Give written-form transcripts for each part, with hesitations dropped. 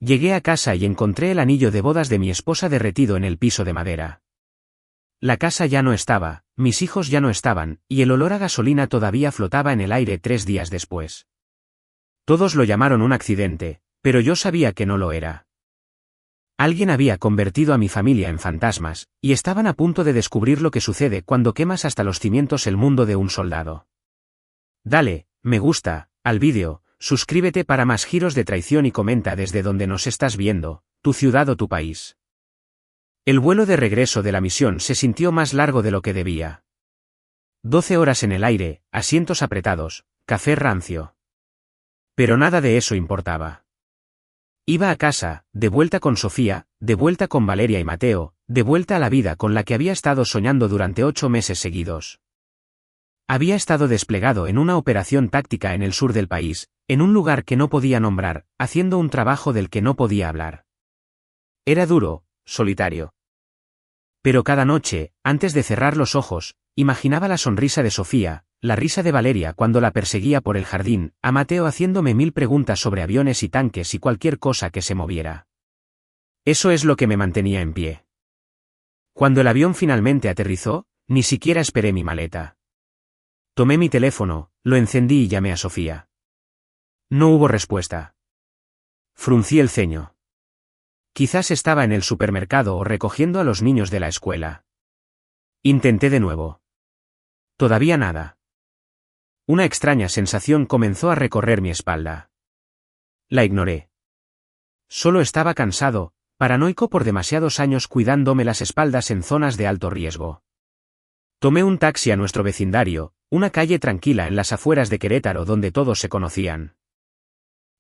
Llegué a casa y encontré el anillo de bodas de mi esposa derretido en el piso de madera. La casa ya no estaba, mis hijos ya no estaban, y el olor a gasolina todavía flotaba en el aire 3 días después. Todos lo llamaron un accidente, pero yo sabía que no lo era. Alguien había convertido a mi familia en fantasmas, y estaban a punto de descubrir lo que sucede cuando quemas hasta los cimientos el mundo de un soldado. Dale, me gusta, al vídeo, suscríbete para más giros de traición y comenta desde donde nos estás viendo, tu ciudad o tu país. El vuelo de regreso de la misión se sintió más largo de lo que debía. 12 horas en el aire, asientos apretados, café rancio. Pero nada de eso importaba. Iba a casa, de vuelta con Sofía, de vuelta con Valeria y Mateo, de vuelta a la vida con la que había estado soñando durante 8 meses seguidos. Había estado desplegado en una operación táctica en el sur del país, en un lugar que no podía nombrar, haciendo un trabajo del que no podía hablar. Era duro, solitario. Pero cada noche, antes de cerrar los ojos, imaginaba la sonrisa de Sofía, la risa de Valeria cuando la perseguía por el jardín, a Mateo haciéndome 1000 preguntas sobre aviones y tanques y cualquier cosa que se moviera. Eso es lo que me mantenía en pie. Cuando el avión finalmente aterrizó, ni siquiera esperé mi maleta. Tomé mi teléfono, lo encendí y llamé a Sofía. No hubo respuesta. Fruncí el ceño. Quizás estaba en el supermercado o recogiendo a los niños de la escuela. Intenté de nuevo. Todavía nada. Una extraña sensación comenzó a recorrer mi espalda. La ignoré. Solo estaba cansado, paranoico por demasiados años cuidándome las espaldas en zonas de alto riesgo. Tomé un taxi a nuestro vecindario, una calle tranquila en las afueras de Querétaro donde todos se conocían.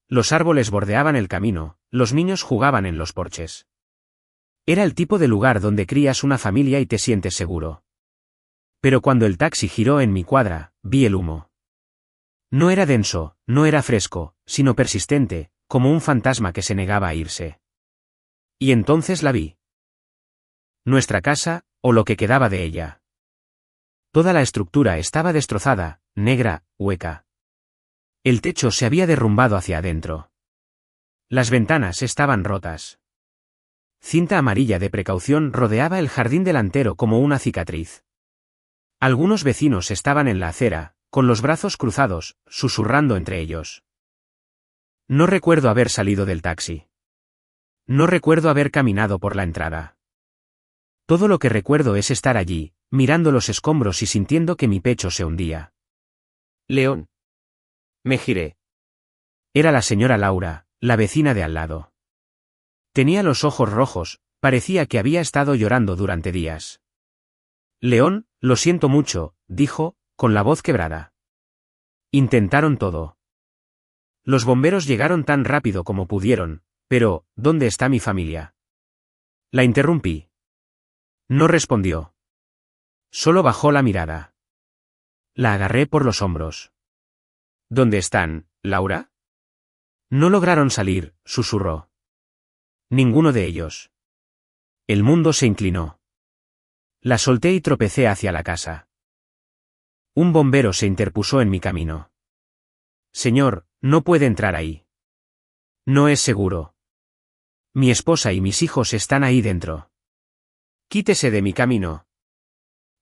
Los árboles bordeaban el camino, los niños jugaban en los porches. Era el tipo de lugar donde crías una familia y te sientes seguro. Pero cuando el taxi giró en mi cuadra, vi el humo. No era denso, no era fresco, sino persistente, como un fantasma que se negaba a irse. Y entonces la vi. Nuestra casa, o lo que quedaba de ella. Toda la estructura estaba destrozada, negra, hueca. El techo se había derrumbado hacia adentro. Las ventanas estaban rotas. Cinta amarilla de precaución rodeaba el jardín delantero como una cicatriz. Algunos vecinos estaban en la acera, con los brazos cruzados, susurrando entre ellos. No recuerdo haber salido del taxi. No recuerdo haber caminado por la entrada. Todo lo que recuerdo es estar allí, mirando los escombros y sintiendo que mi pecho se hundía. León. Me giré. Era la señora Laura, la vecina de al lado. Tenía los ojos rojos, parecía que había estado llorando durante días. León, lo siento mucho, dijo, con la voz quebrada. Intentaron todo. Los bomberos llegaron tan rápido como pudieron, pero, ¿dónde está mi familia? La interrumpí. No respondió. Solo bajó la mirada. La agarré por los hombros. ¿Dónde están, Laura? No lograron salir, susurró. Ninguno de ellos. El mundo se inclinó. La solté y tropecé hacia la casa. Un bombero se interpuso en mi camino. Señor, no puede entrar ahí. No es seguro. Mi esposa y mis hijos están ahí dentro. Quítese de mi camino.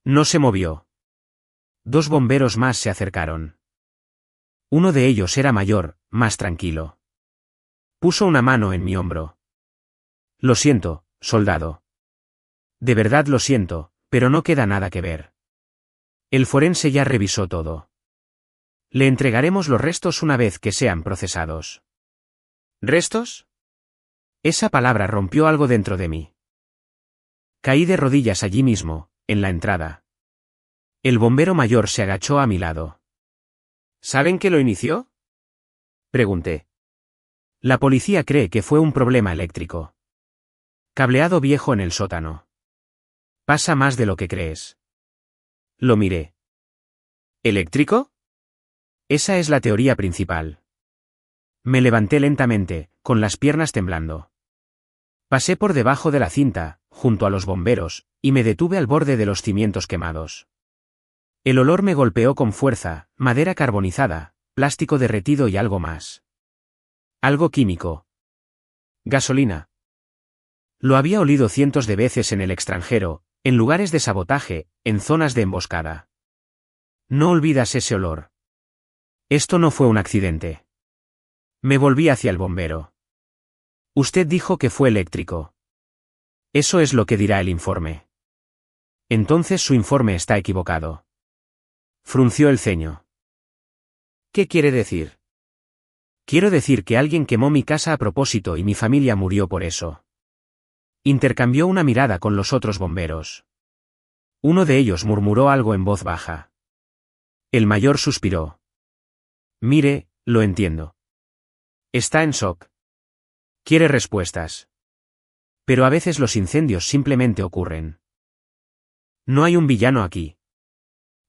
No se movió. 2 bomberos más se acercaron. Uno de ellos era mayor, más tranquilo. Puso una mano en mi hombro. Lo siento, soldado. De verdad lo siento, pero no queda nada que ver. El forense ya revisó todo. Le entregaremos los restos una vez que sean procesados. ¿Restos? Esa palabra rompió algo dentro de mí. Caí de rodillas allí mismo, en la entrada. El bombero mayor se agachó a mi lado. ¿Saben qué lo inició? Pregunté. La policía cree que fue un problema eléctrico. Cableado viejo en el sótano. Pasa más de lo que crees. Lo miré. ¿Eléctrico? Esa es la teoría principal. Me levanté lentamente, con las piernas temblando. Pasé por debajo de la cinta, junto a los bomberos, y me detuve al borde de los cimientos quemados. El olor me golpeó con fuerza, madera carbonizada, plástico derretido y algo más. Algo químico. Gasolina. Lo había olido cientos de veces en el extranjero, en lugares de sabotaje, en zonas de emboscada. No olvidas ese olor. Esto no fue un accidente. Me volví hacia el bombero. Usted dijo que fue eléctrico. Eso es lo que dirá el informe. Entonces su informe está equivocado. Frunció el ceño. ¿Qué quiere decir? Quiero decir que alguien quemó mi casa a propósito y mi familia murió por eso. Intercambió una mirada con los otros bomberos. Uno de ellos murmuró algo en voz baja. El mayor suspiró. Mire, lo entiendo. Está en shock. Quiere respuestas. Pero a veces los incendios simplemente ocurren. No hay un villano aquí.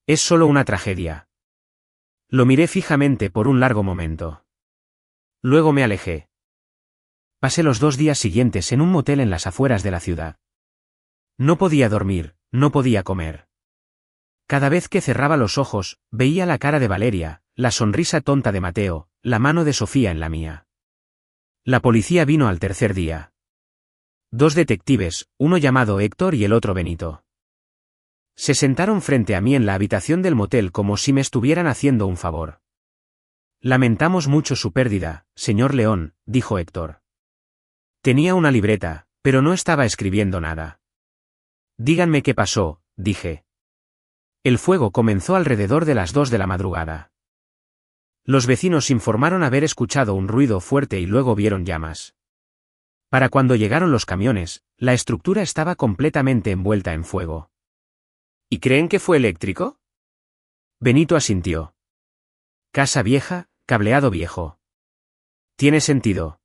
Es solo una tragedia. Lo miré fijamente por un largo momento. Luego me alejé. Pasé los 2 días siguientes en un motel en las afueras de la ciudad. No podía dormir, no podía comer. Cada vez que cerraba los ojos, veía la cara de Valeria, la sonrisa tonta de Mateo, la mano de Sofía en la mía. La policía vino al tercer día. 2 detectives, uno llamado Héctor y el otro Benito. Se sentaron frente a mí en la habitación del motel como si me estuvieran haciendo un favor. Lamentamos mucho su pérdida, señor León, dijo Héctor. Tenía una libreta, pero no estaba escribiendo nada. Díganme qué pasó, dije. El fuego comenzó alrededor de las 2 de la madrugada. Los vecinos informaron haber escuchado un ruido fuerte y luego vieron llamas. Para cuando llegaron los camiones, la estructura estaba completamente envuelta en fuego. ¿Y creen que fue eléctrico? Benito asintió. Casa vieja, cableado viejo. Tiene sentido.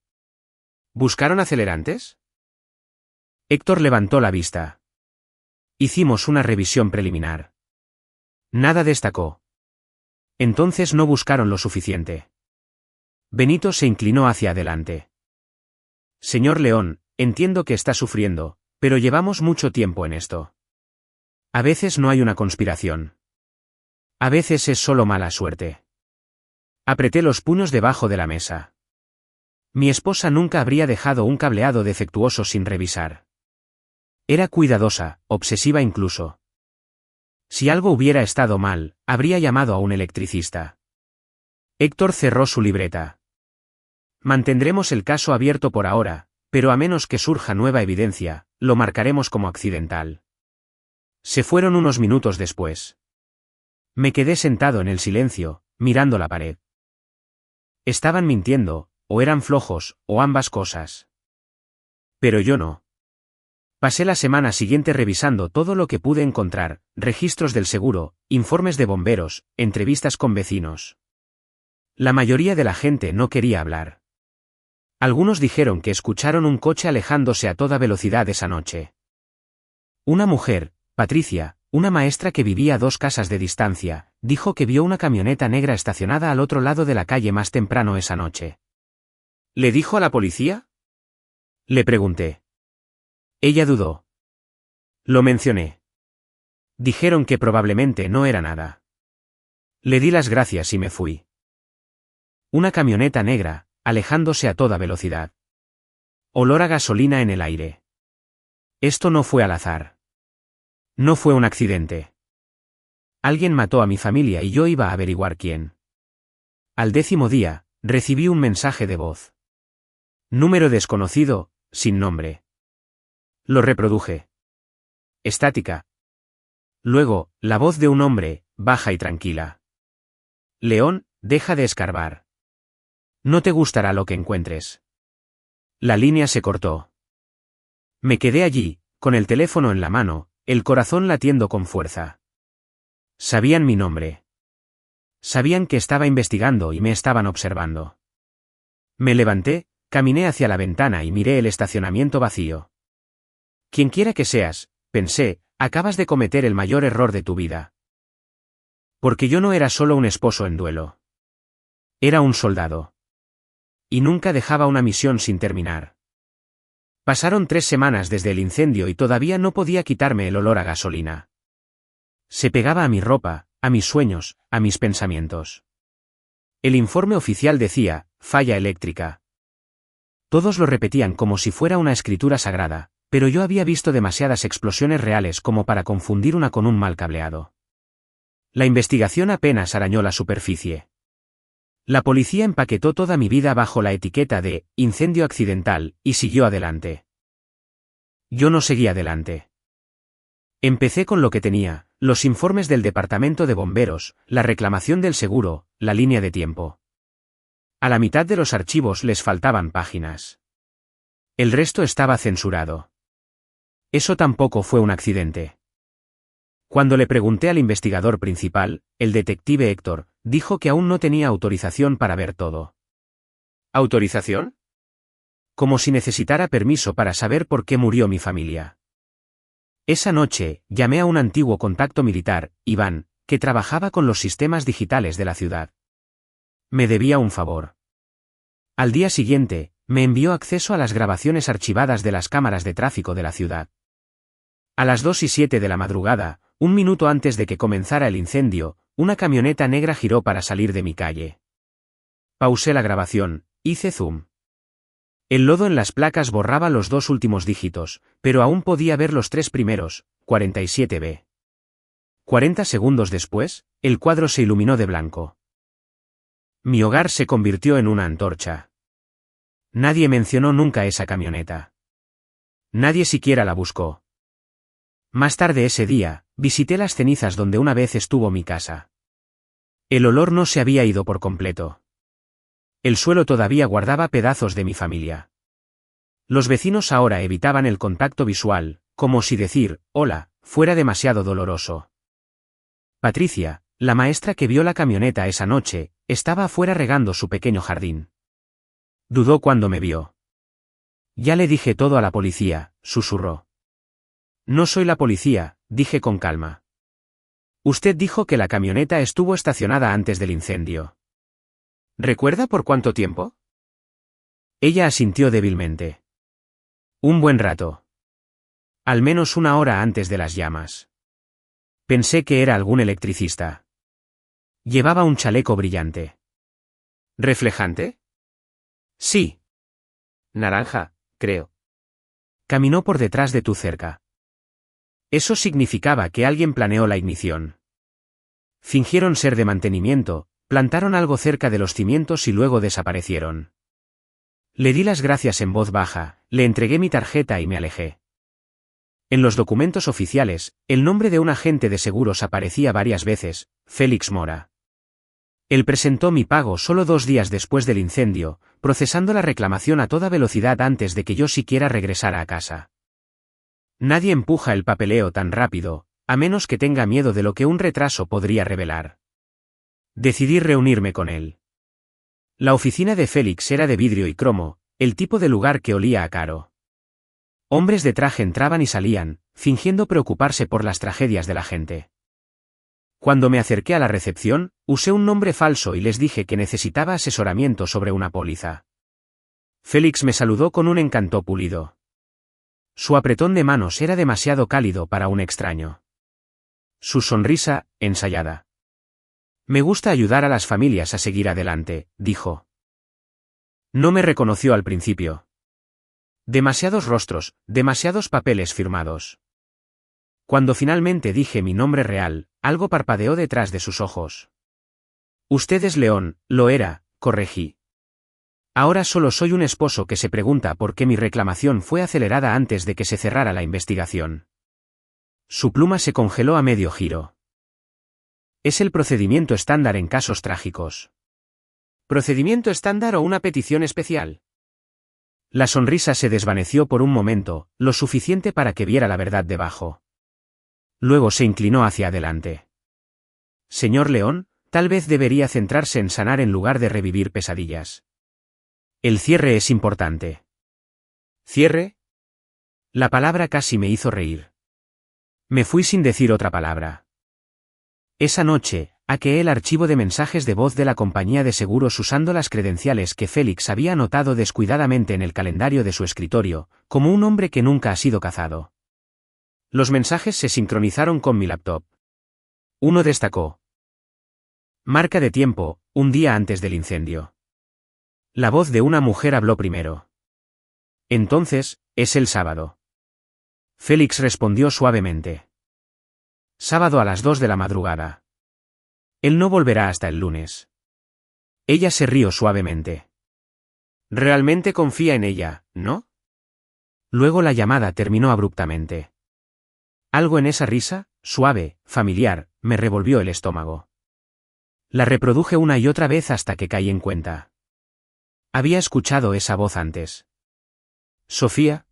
¿Buscaron acelerantes? Héctor levantó la vista. Hicimos una revisión preliminar. Nada destacó. Entonces no buscaron lo suficiente. Benito se inclinó hacia adelante. Señor León, entiendo que está sufriendo, pero llevamos mucho tiempo en esto. A veces no hay una conspiración. A veces es solo mala suerte. Apreté los puños debajo de la mesa. Mi esposa nunca habría dejado un cableado defectuoso sin revisar. Era cuidadosa, obsesiva incluso. Si algo hubiera estado mal, habría llamado a un electricista. Héctor cerró su libreta. Mantendremos el caso abierto por ahora, pero a menos que surja nueva evidencia, lo marcaremos como accidental. Se fueron unos minutos después. Me quedé sentado en el silencio, mirando la pared. Estaban mintiendo, o eran flojos, o ambas cosas. Pero yo no. Pasé la semana siguiente revisando todo lo que pude encontrar, registros del seguro, informes de bomberos, entrevistas con vecinos. La mayoría de la gente no quería hablar. Algunos dijeron que escucharon un coche alejándose a toda velocidad esa noche. Una mujer, Patricia, una maestra que vivía a 2 casas de distancia, dijo que vio una camioneta negra estacionada al otro lado de la calle más temprano esa noche. ¿Le dijo a la policía? Le pregunté. Ella dudó. Lo mencioné. Dijeron que probablemente no era nada. Le di las gracias y me fui. Una camioneta negra, alejándose a toda velocidad. Olor a gasolina en el aire. Esto no fue al azar. No fue un accidente. Alguien mató a mi familia y yo iba a averiguar quién. Al 10º día, recibí un mensaje de voz. Número desconocido, sin nombre. Lo reproduje. Estática. Luego, la voz de un hombre, baja y tranquila. León, deja de escarbar. No te gustará lo que encuentres. La línea se cortó. Me quedé allí, con el teléfono en la mano, el corazón latiendo con fuerza. Sabían mi nombre. Sabían que estaba investigando y me estaban observando. Me levanté, caminé hacia la ventana y miré el estacionamiento vacío. Quienquiera que seas, pensé, acabas de cometer el mayor error de tu vida. Porque yo no era solo un esposo en duelo. Era un soldado. Y nunca dejaba una misión sin terminar. Pasaron 3 semanas desde el incendio y todavía no podía quitarme el olor a gasolina. Se pegaba a mi ropa, a mis sueños, a mis pensamientos. El informe oficial decía, falla eléctrica. Todos lo repetían como si fuera una escritura sagrada, pero yo había visto demasiadas explosiones reales como para confundir una con un mal cableado. La investigación apenas arañó la superficie. La policía empaquetó toda mi vida bajo la etiqueta de incendio accidental y siguió adelante. Yo no seguí adelante. Empecé con lo que tenía, los informes del departamento de bomberos, la reclamación del seguro, la línea de tiempo. A la mitad de los archivos les faltaban páginas. El resto estaba censurado. Eso tampoco fue un accidente. Cuando le pregunté al investigador principal, el detective Héctor, dijo que aún no tenía autorización para ver todo. ¿Autorización? Como si necesitara permiso para saber por qué murió mi familia. Esa noche, llamé a un antiguo contacto militar, Iván, que trabajaba con los sistemas digitales de la ciudad. Me debía un favor. Al día siguiente, me envió acceso a las grabaciones archivadas de las cámaras de tráfico de la ciudad. A las 2:07 de la madrugada, un minuto antes de que comenzara el incendio, una camioneta negra giró para salir de mi calle. Pausé la grabación, hice zoom. El lodo en las placas borraba los 2 últimos dígitos, pero aún podía ver los 3 primeros, 47B. 40 segundos después, el cuadro se iluminó de blanco. Mi hogar se convirtió en una antorcha. Nadie mencionó nunca esa camioneta. Nadie siquiera la buscó. Más tarde ese día, visité las cenizas donde una vez estuvo mi casa. El olor no se había ido por completo. El suelo todavía guardaba pedazos de mi familia. Los vecinos ahora evitaban el contacto visual, como si decir, hola, fuera demasiado doloroso. Patricia, la maestra que vio la camioneta esa noche, estaba afuera regando su pequeño jardín. Dudó cuando me vio. Ya le dije todo a la policía, susurró. No soy la policía, dije con calma. Usted dijo que la camioneta estuvo estacionada antes del incendio. ¿Recuerda por cuánto tiempo? Ella asintió débilmente. Un buen rato. Al menos 1 hora antes de las llamas. Pensé que era algún electricista. Llevaba un chaleco brillante. ¿Reflejante? Sí. Naranja, creo. Caminó por detrás de tu cerca. Eso significaba que alguien planeó la ignición. Fingieron ser de mantenimiento, plantaron algo cerca de los cimientos y luego desaparecieron. Le di las gracias en voz baja, le entregué mi tarjeta y me alejé. En los documentos oficiales, el nombre de un agente de seguros aparecía varias veces, Félix Mora. Él presentó mi pago solo 2 días después del incendio, procesando la reclamación a toda velocidad antes de que yo siquiera regresara a casa. Nadie empuja el papeleo tan rápido, a menos que tenga miedo de lo que un retraso podría revelar. Decidí reunirme con él. La oficina de Félix era de vidrio y cromo, el tipo de lugar que olía a caro. Hombres de traje entraban y salían, fingiendo preocuparse por las tragedias de la gente. Cuando me acerqué a la recepción, usé un nombre falso y les dije que necesitaba asesoramiento sobre una póliza. Félix me saludó con un encanto pulido. Su apretón de manos era demasiado cálido para un extraño. Su sonrisa, ensayada. Me gusta ayudar a las familias a seguir adelante, dijo. No me reconoció al principio. Demasiados rostros, demasiados papeles firmados. Cuando finalmente dije mi nombre real, algo parpadeó detrás de sus ojos. Usted es León, lo era, corregí. Ahora solo soy un esposo que se pregunta por qué mi reclamación fue acelerada antes de que se cerrara la investigación. Su pluma se congeló a medio giro. Es el procedimiento estándar en casos trágicos. ¿Procedimiento estándar o una petición especial? La sonrisa se desvaneció por un momento, lo suficiente para que viera la verdad debajo. Luego se inclinó hacia adelante. Señor León, tal vez debería centrarse en sanar en lugar de revivir pesadillas. El cierre es importante. ¿Cierre? La palabra casi me hizo reír. Me fui sin decir otra palabra. Esa noche, hackeé el archivo de mensajes de voz de la compañía de seguros usando las credenciales que Félix había anotado descuidadamente en el calendario de su escritorio, como un hombre que nunca ha sido cazado. Los mensajes se sincronizaron con mi laptop. Uno destacó. Marca de tiempo, un día antes del incendio. La voz de una mujer habló primero. Entonces, es el sábado. Félix respondió suavemente. Sábado a las 2 de la madrugada. Él no volverá hasta el lunes. Ella se rió suavemente. Realmente confía en ella, ¿no? Luego la llamada terminó abruptamente. Algo en esa risa, suave, familiar, me revolvió el estómago. La reproduje una y otra vez hasta que caí en cuenta. Había escuchado esa voz antes. ¿Sofía?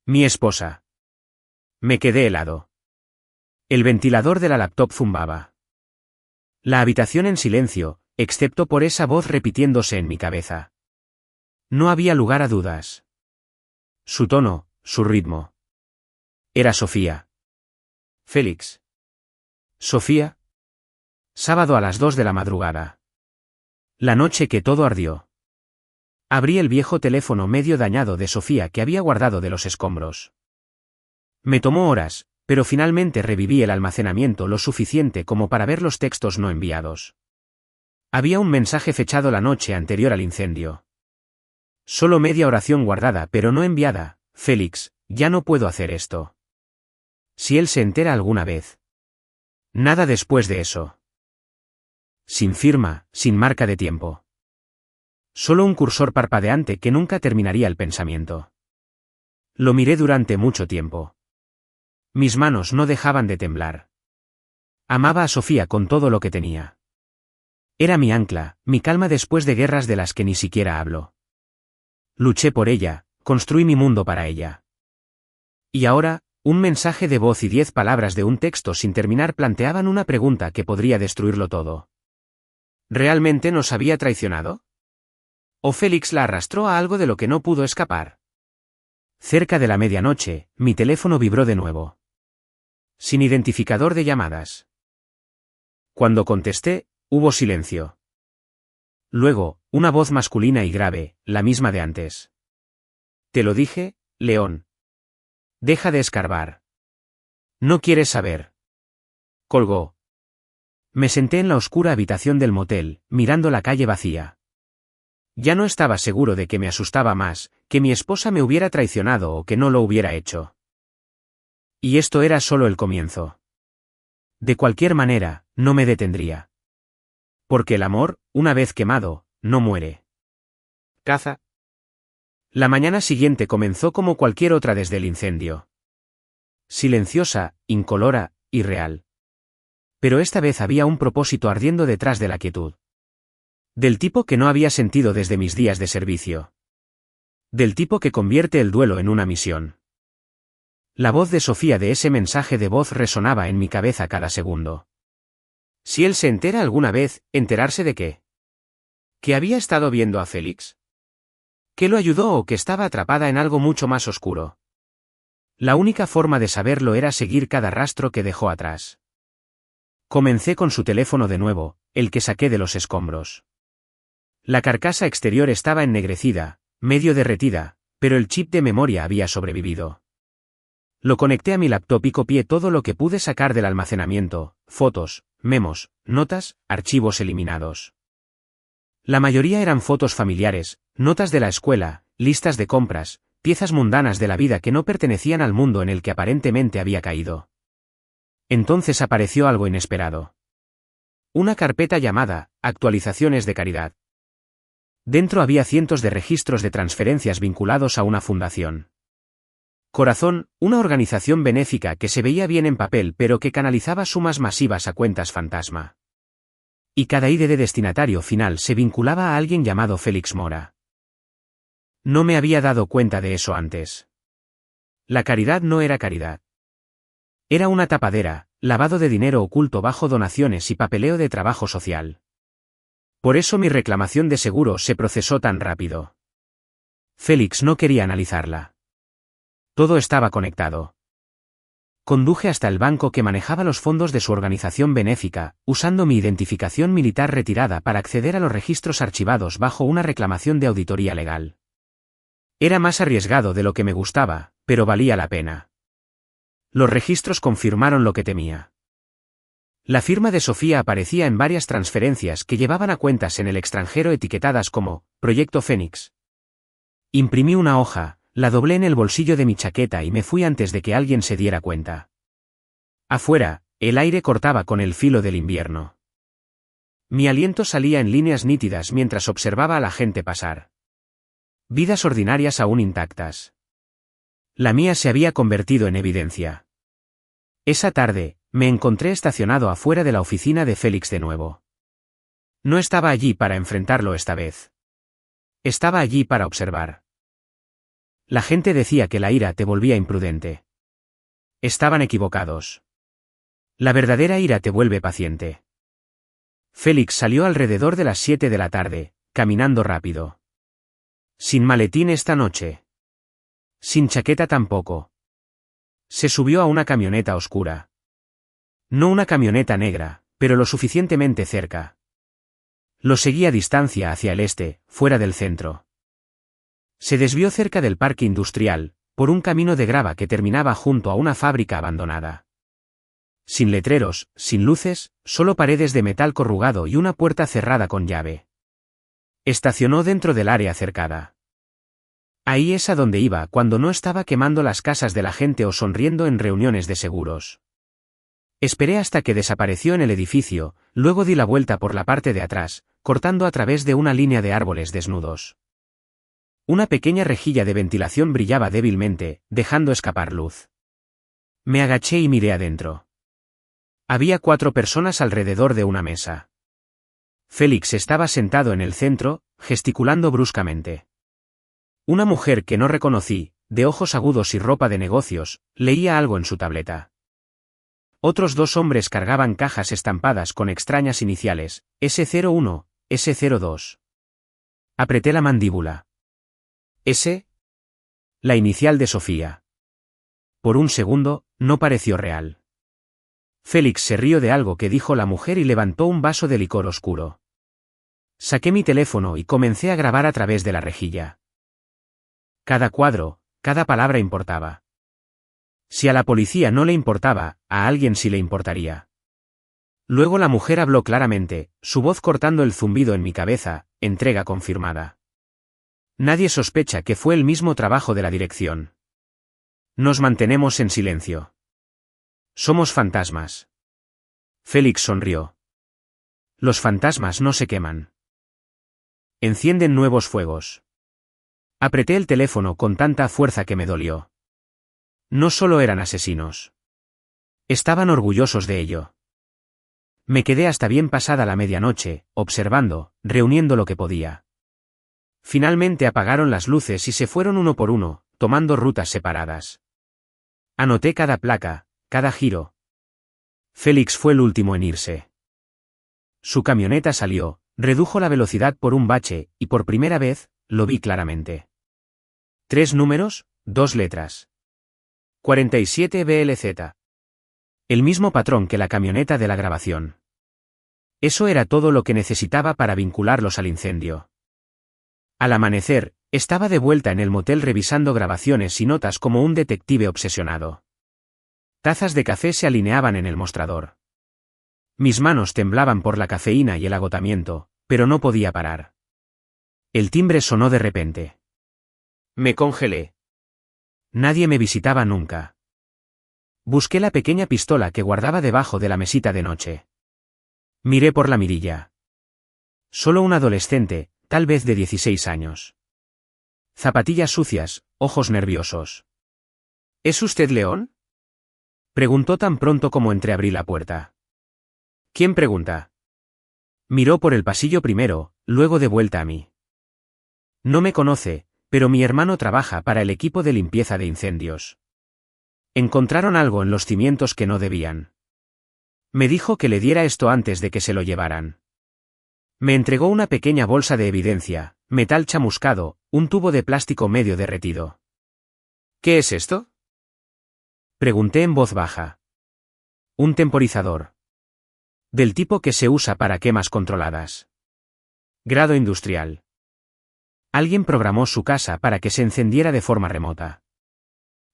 Mi esposa. Me quedé helado. El ventilador de la laptop zumbaba. La habitación en silencio, excepto por esa voz repitiéndose en mi cabeza. No había lugar a dudas. Su tono, su ritmo. Era Sofía. Félix. Sofía. Sábado a las 2 de la madrugada. La noche que todo ardió. Abrí el viejo teléfono medio dañado de Sofía que había guardado de los escombros. Me tomó horas, pero finalmente reviví el almacenamiento lo suficiente como para ver los textos no enviados. Había un mensaje fechado la noche anterior al incendio. Solo media oración guardada pero no enviada. Félix, ya no puedo hacer esto. Si él se entera alguna vez. Nada después de eso. Sin firma, sin marca de tiempo. Solo un cursor parpadeante que nunca terminaría el pensamiento. Lo miré durante mucho tiempo. Mis manos no dejaban de temblar. Amaba a Sofía con todo lo que tenía. Era mi ancla, mi calma después de guerras de las que ni siquiera hablo. Luché por ella, construí mi mundo para ella. Y ahora, un mensaje de voz y 10 palabras de un texto sin terminar planteaban una pregunta que podría destruirlo todo. ¿Realmente nos había traicionado? ¿O Félix la arrastró a algo de lo que no pudo escapar? Cerca de la medianoche, mi teléfono vibró de nuevo. Sin identificador de llamadas. Cuando contesté, hubo silencio. Luego, una voz masculina y grave, la misma de antes. Te lo dije, León. Deja de escarbar. No quieres saber. Colgó. Me senté en la oscura habitación del motel, mirando la calle vacía. Ya no estaba seguro de que me asustaba más, que mi esposa me hubiera traicionado o que no lo hubiera hecho. Y esto era solo el comienzo. De cualquier manera, no me detendría. Porque el amor, una vez quemado, no muere. Caza. La mañana siguiente comenzó como cualquier otra desde el incendio. Silenciosa, incolora, irreal. Pero esta vez había un propósito ardiendo detrás de la quietud. Del tipo que no había sentido desde mis días de servicio. Del tipo que convierte el duelo en una misión. La voz de Sofía de ese mensaje de voz resonaba en mi cabeza cada segundo. Si él se entera alguna vez, ¿enterarse de qué? ¿Que había estado viendo a Félix? ¿Que lo ayudó o que estaba atrapada en algo mucho más oscuro? La única forma de saberlo era seguir cada rastro que dejó atrás. Comencé con su teléfono de nuevo, el que saqué de los escombros. La carcasa exterior estaba ennegrecida, medio derretida, pero el chip de memoria había sobrevivido. Lo conecté a mi laptop y copié todo lo que pude sacar del almacenamiento, fotos, memos, notas, archivos eliminados. La mayoría eran fotos familiares, notas de la escuela, listas de compras, piezas mundanas de la vida que no pertenecían al mundo en el que aparentemente había caído. Entonces apareció algo inesperado. Una carpeta llamada Actualizaciones de Caridad. Dentro había cientos de registros de transferencias vinculados a una fundación. Corazón, una organización benéfica que se veía bien en papel pero que canalizaba sumas masivas a cuentas fantasma. Y cada ID de destinatario final se vinculaba a alguien llamado Félix Mora. No me había dado cuenta de eso antes. La caridad no era caridad. Era una tapadera, lavado de dinero oculto bajo donaciones y papeleo de trabajo social. Por eso mi reclamación de seguro se procesó tan rápido. Félix no quería analizarla. Todo estaba conectado. Conduje hasta el banco que manejaba los fondos de su organización benéfica, usando mi identificación militar retirada para acceder a los registros archivados bajo una reclamación de auditoría legal. Era más arriesgado de lo que me gustaba, pero valía la pena. Los registros confirmaron lo que temía. La firma de Sofía aparecía en varias transferencias que llevaban a cuentas en el extranjero etiquetadas como Proyecto Fénix. Imprimí una hoja, la doblé en el bolsillo de mi chaqueta y me fui antes de que alguien se diera cuenta. Afuera, el aire cortaba con el filo del invierno. Mi aliento salía en líneas nítidas mientras observaba a la gente pasar. Vidas ordinarias aún intactas. La mía se había convertido en evidencia. Esa tarde, me encontré estacionado afuera de la oficina de Félix de nuevo. No estaba allí para enfrentarlo esta vez. Estaba allí para observar. La gente decía que la ira te volvía imprudente. Estaban equivocados. La verdadera ira te vuelve paciente. Félix salió alrededor de las 7 de la tarde, caminando rápido. Sin maletín esta noche. Sin chaqueta tampoco. Se subió a una camioneta oscura. No una camioneta negra, pero lo suficientemente cerca. Lo seguí a distancia hacia el este, fuera del centro. Se desvió cerca del parque industrial, por un camino de grava que terminaba junto a una fábrica abandonada. Sin letreros, sin luces, solo paredes de metal corrugado y una puerta cerrada con llave. Estacionó dentro del área cercada. Ahí es a donde iba cuando no estaba quemando las casas de la gente o sonriendo en reuniones de seguros. Esperé hasta que desapareció en el edificio, luego di la vuelta por la parte de atrás, cortando a través de una línea de árboles desnudos. Una pequeña rejilla de ventilación brillaba débilmente, dejando escapar luz. Me agaché y miré adentro. Había 4 personas alrededor de una mesa. Félix estaba sentado en el centro, gesticulando bruscamente. Una mujer que no reconocí, de ojos agudos y ropa de negocios, leía algo en su tableta. Otros 2 hombres cargaban cajas estampadas con extrañas iniciales, S01, S02. Apreté la mandíbula. ¿S? La inicial de Sofía. Por un segundo, no pareció real. Félix se rió de algo que dijo la mujer y levantó un vaso de licor oscuro. Saqué mi teléfono y comencé a grabar a través de la rejilla. Cada cuadro, cada palabra importaba. Si a la policía no le importaba, a alguien sí le importaría. Luego la mujer habló claramente, su voz cortando el zumbido en mi cabeza, entrega confirmada. Nadie sospecha que fue el mismo trabajo de la dirección. Nos mantenemos en silencio. Somos fantasmas. Félix sonrió. Los fantasmas no se queman. Encienden nuevos fuegos. Apreté el teléfono con tanta fuerza que me dolió. No solo eran asesinos. Estaban orgullosos de ello. Me quedé hasta bien pasada la medianoche, observando, reuniendo lo que podía. Finalmente apagaron las luces y se fueron uno por uno, tomando rutas separadas. Anoté cada placa, cada giro. Félix fue el último en irse. Su camioneta salió, redujo la velocidad por un bache, y por primera vez, lo vi claramente. 3 números, 2 letras. 47 BLZ. El mismo patrón que la camioneta de la grabación. Eso era todo lo que necesitaba para vincularlos al incendio. Al amanecer, estaba de vuelta en el motel revisando grabaciones y notas como un detective obsesionado. Tazas de café se alineaban en el mostrador. Mis manos temblaban por la cafeína y el agotamiento, pero no podía parar. El timbre sonó de repente. Me congelé. Nadie me visitaba nunca. Busqué la pequeña pistola que guardaba debajo de la mesita de noche. Miré por la mirilla. Solo un adolescente, tal vez de 16 años. Zapatillas sucias, ojos nerviosos. ¿Es usted León? Preguntó tan pronto como entreabrí la puerta. ¿Quién pregunta? Miró por el pasillo primero, luego de vuelta a mí. No me conoce, pero mi hermano trabaja para el equipo de limpieza de incendios. Encontraron algo en los cimientos que no debían. Me dijo que le diera esto antes de que se lo llevaran. Me entregó una pequeña bolsa de evidencia, metal chamuscado, un tubo de plástico medio derretido. ¿Qué es esto? Pregunté en voz baja. Un temporizador. Del tipo que se usa para quemas controladas. Grado industrial. Alguien programó su casa para que se encendiera de forma remota.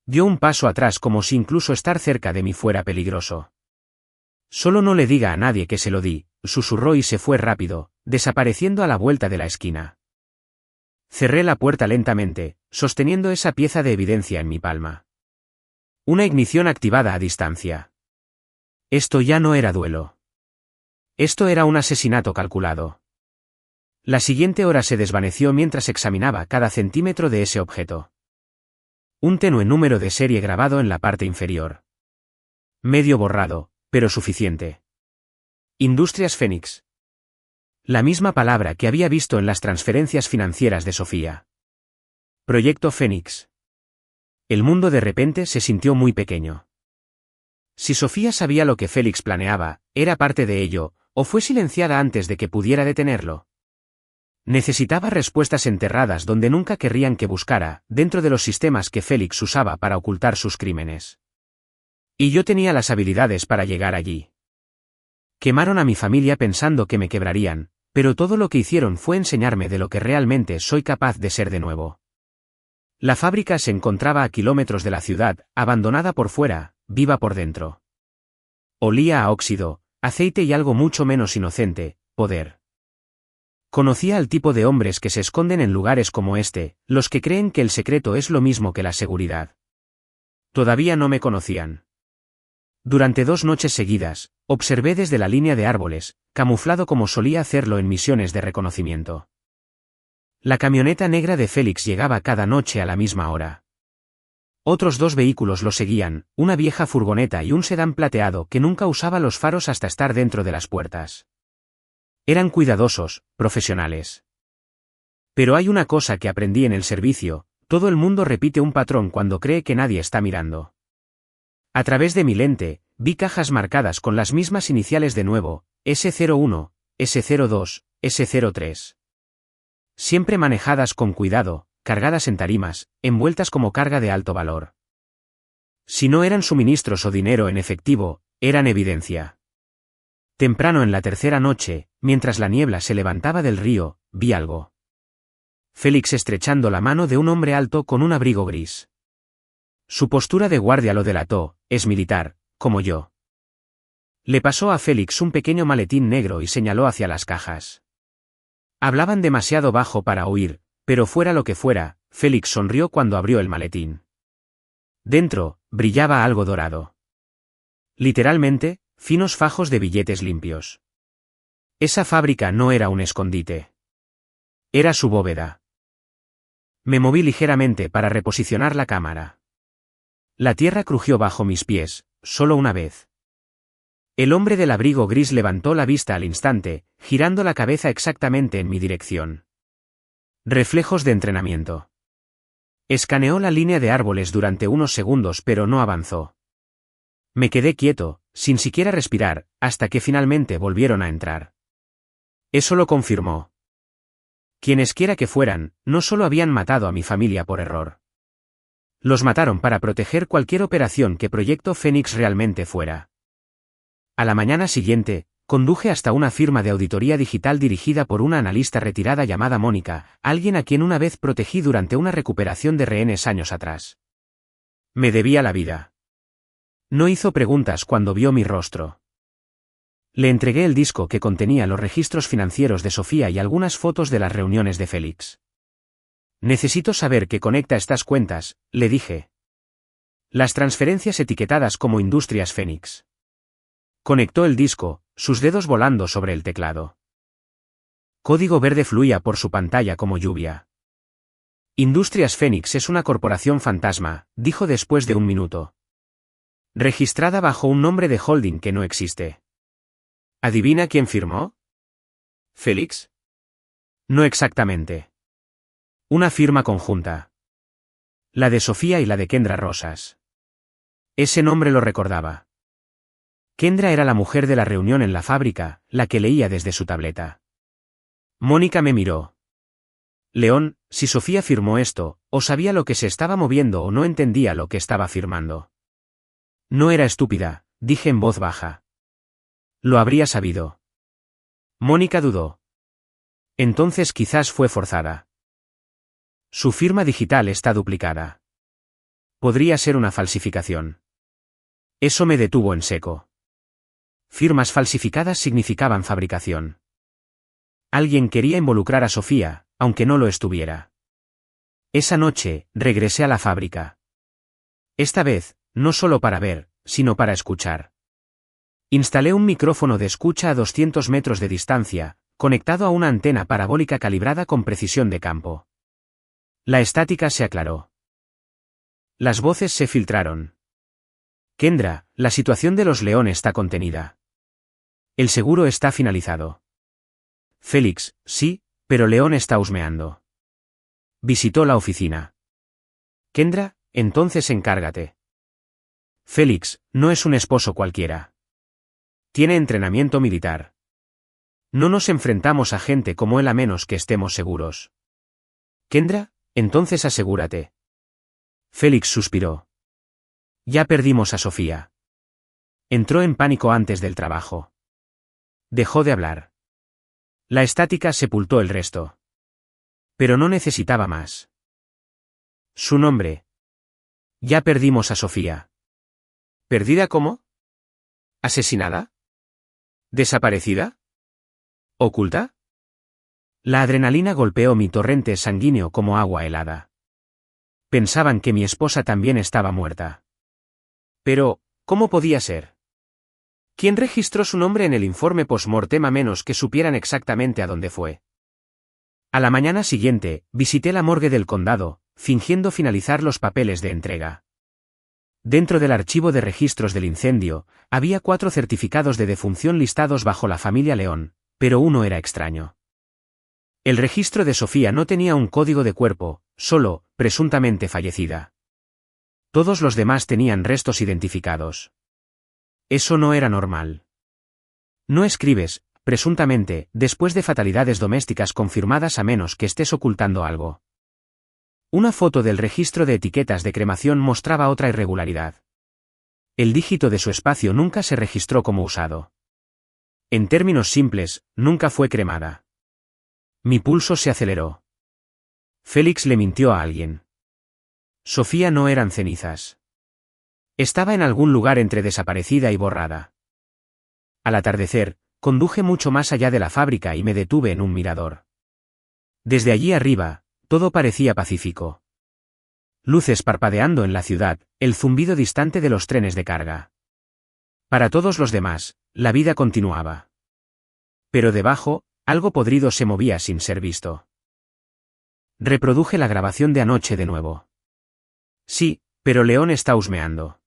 Dio un paso atrás como si incluso estar cerca de mí fuera peligroso. Solo no le diga a nadie que se lo di, susurró y se fue rápido, desapareciendo a la vuelta de la esquina. Cerré la puerta lentamente, sosteniendo esa pieza de evidencia en mi palma. Una ignición activada a distancia. Esto ya no era duelo. Esto era un asesinato calculado. La siguiente hora se desvaneció mientras examinaba cada centímetro de ese objeto. Un tenue número de serie grabado en la parte inferior. Medio borrado, pero suficiente. Industrias Fénix. La misma palabra que había visto en las transferencias financieras de Sofía. Proyecto Fénix. El mundo de repente se sintió muy pequeño. Si Sofía sabía lo que Félix planeaba, ¿era parte de ello, o fue silenciada antes de que pudiera detenerlo? Necesitaba respuestas enterradas donde nunca querrían que buscara, dentro de los sistemas que Félix usaba para ocultar sus crímenes. Y yo tenía las habilidades para llegar allí. Quemaron a mi familia pensando que me quebrarían, pero todo lo que hicieron fue enseñarme de lo que realmente soy capaz de ser de nuevo. La fábrica se encontraba a kilómetros de la ciudad, abandonada por fuera, viva por dentro. Olía a óxido, aceite y algo mucho menos inocente, poder. Conocía al tipo de hombres que se esconden en lugares como este, los que creen que el secreto es lo mismo que la seguridad. Todavía no me conocían. Durante 2 noches seguidas, observé desde la línea de árboles, camuflado como solía hacerlo en misiones de reconocimiento. La camioneta negra de Félix llegaba cada noche a la misma hora. Otros 2 vehículos lo seguían, una vieja furgoneta y un sedán plateado que nunca usaba los faros hasta estar dentro de las puertas. Eran cuidadosos, profesionales. Pero hay una cosa que aprendí en el servicio: todo el mundo repite un patrón cuando cree que nadie está mirando. A través de mi lente, vi cajas marcadas con las mismas iniciales de nuevo, S01, S02, S03. Siempre manejadas con cuidado, cargadas en tarimas, envueltas como carga de alto valor. Si no eran suministros o dinero en efectivo, eran evidencia. Temprano en la tercera noche, mientras la niebla se levantaba del río, vi algo. Félix estrechando la mano de un hombre alto con un abrigo gris. Su postura de guardia lo delató: es militar, como yo. Le pasó a Félix un pequeño maletín negro y señaló hacia las cajas. Hablaban demasiado bajo para oír, pero fuera lo que fuera, Félix sonrió cuando abrió el maletín. Dentro, brillaba algo dorado. Literalmente, finos fajos de billetes limpios. Esa fábrica no era un escondite. Era su bóveda. Me moví ligeramente para reposicionar la cámara. La tierra crujió bajo mis pies, solo una vez. El hombre del abrigo gris levantó la vista al instante, girando la cabeza exactamente en mi dirección. Reflejos de entrenamiento. Escaneó la línea de árboles durante unos segundos pero no avanzó. Me quedé quieto, sin siquiera respirar, hasta que finalmente volvieron a entrar. Eso lo confirmó. Quienesquiera que fueran, no solo habían matado a mi familia por error. Los mataron para proteger cualquier operación que Proyecto Fénix realmente fuera. A la mañana siguiente, conduje hasta una firma de auditoría digital dirigida por una analista retirada llamada Mónica, alguien a quien una vez protegí durante una recuperación de rehenes años atrás. Me debía la vida. No hizo preguntas cuando vio mi rostro. Le entregué el disco que contenía los registros financieros de Sofía y algunas fotos de las reuniones de Félix. Necesito saber qué conecta estas cuentas, le dije. Las transferencias etiquetadas como Industrias Fénix. Conectó el disco, sus dedos volando sobre el teclado. Código verde fluía por su pantalla como lluvia. Industrias Fénix es una corporación fantasma, dijo después de un minuto. Registrada bajo un nombre de holding que no existe. ¿Adivina quién firmó? ¿Félix? No exactamente. Una firma conjunta. La de Sofía y la de Kendra Rosas. Ese nombre lo recordaba. Kendra era la mujer de la reunión en la fábrica, la que leía desde su tableta. Mónica me miró. León, si Sofía firmó esto, o sabía lo que se estaba moviendo o no entendía lo que estaba firmando. No era estúpida, dije en voz baja. Lo habría sabido. Mónica dudó. Entonces quizás fue forzada. Su firma digital está duplicada. Podría ser una falsificación. Eso me detuvo en seco. Firmas falsificadas significaban fabricación. Alguien quería involucrar a Sofía, aunque no lo estuviera. Esa noche, regresé a la fábrica. Esta vez, no solo para ver, sino para escuchar. Instalé un micrófono de escucha a 200 metros de distancia, conectado a una antena parabólica calibrada con precisión de campo. La estática se aclaró. Las voces se filtraron. Kendra, la situación de los León está contenida. El seguro está finalizado. Félix, sí, pero León está husmeando. Visitó la oficina. Kendra, entonces encárgate. Félix, no es un esposo cualquiera. Tiene entrenamiento militar. No nos enfrentamos a gente como él a menos que estemos seguros. Kendra, entonces asegúrate. Félix suspiró. Ya perdimos a Sofía. Entró en pánico antes del trabajo. Dejó de hablar. La estática sepultó el resto. Pero no necesitaba más. Su nombre. Ya perdimos a Sofía. ¿Perdida cómo? ¿Asesinada? ¿Desaparecida? ¿Oculta? La adrenalina golpeó mi torrente sanguíneo como agua helada. Pensaban que mi esposa también estaba muerta. Pero, ¿cómo podía ser? ¿Quién registró su nombre en el informe post-mortem a menos que supieran exactamente a dónde fue? A la mañana siguiente, visité la morgue del condado, fingiendo finalizar los papeles de entrega. Dentro del archivo de registros del incendio, había 4 certificados de defunción listados bajo la familia León, pero uno era extraño. El registro de Sofía no tenía un código de cuerpo, solo, presuntamente fallecida. Todos los demás tenían restos identificados. Eso no era normal. No escribes, presuntamente, después de fatalidades domésticas confirmadas a menos que estés ocultando algo. Una foto del registro de etiquetas de cremación mostraba otra irregularidad. El dígito de su espacio nunca se registró como usado. En términos simples, nunca fue cremada. Mi pulso se aceleró. Félix le mintió a alguien. Sofía no eran cenizas. Estaba en algún lugar entre desaparecida y borrada. Al atardecer, conduje mucho más allá de la fábrica y me detuve en un mirador. Desde allí arriba, todo parecía pacífico. Luces parpadeando en la ciudad, el zumbido distante de los trenes de carga. Para todos los demás, la vida continuaba. Pero debajo, algo podrido se movía sin ser visto. Reproduje la grabación de anoche de nuevo. Sí, pero León está husmeando.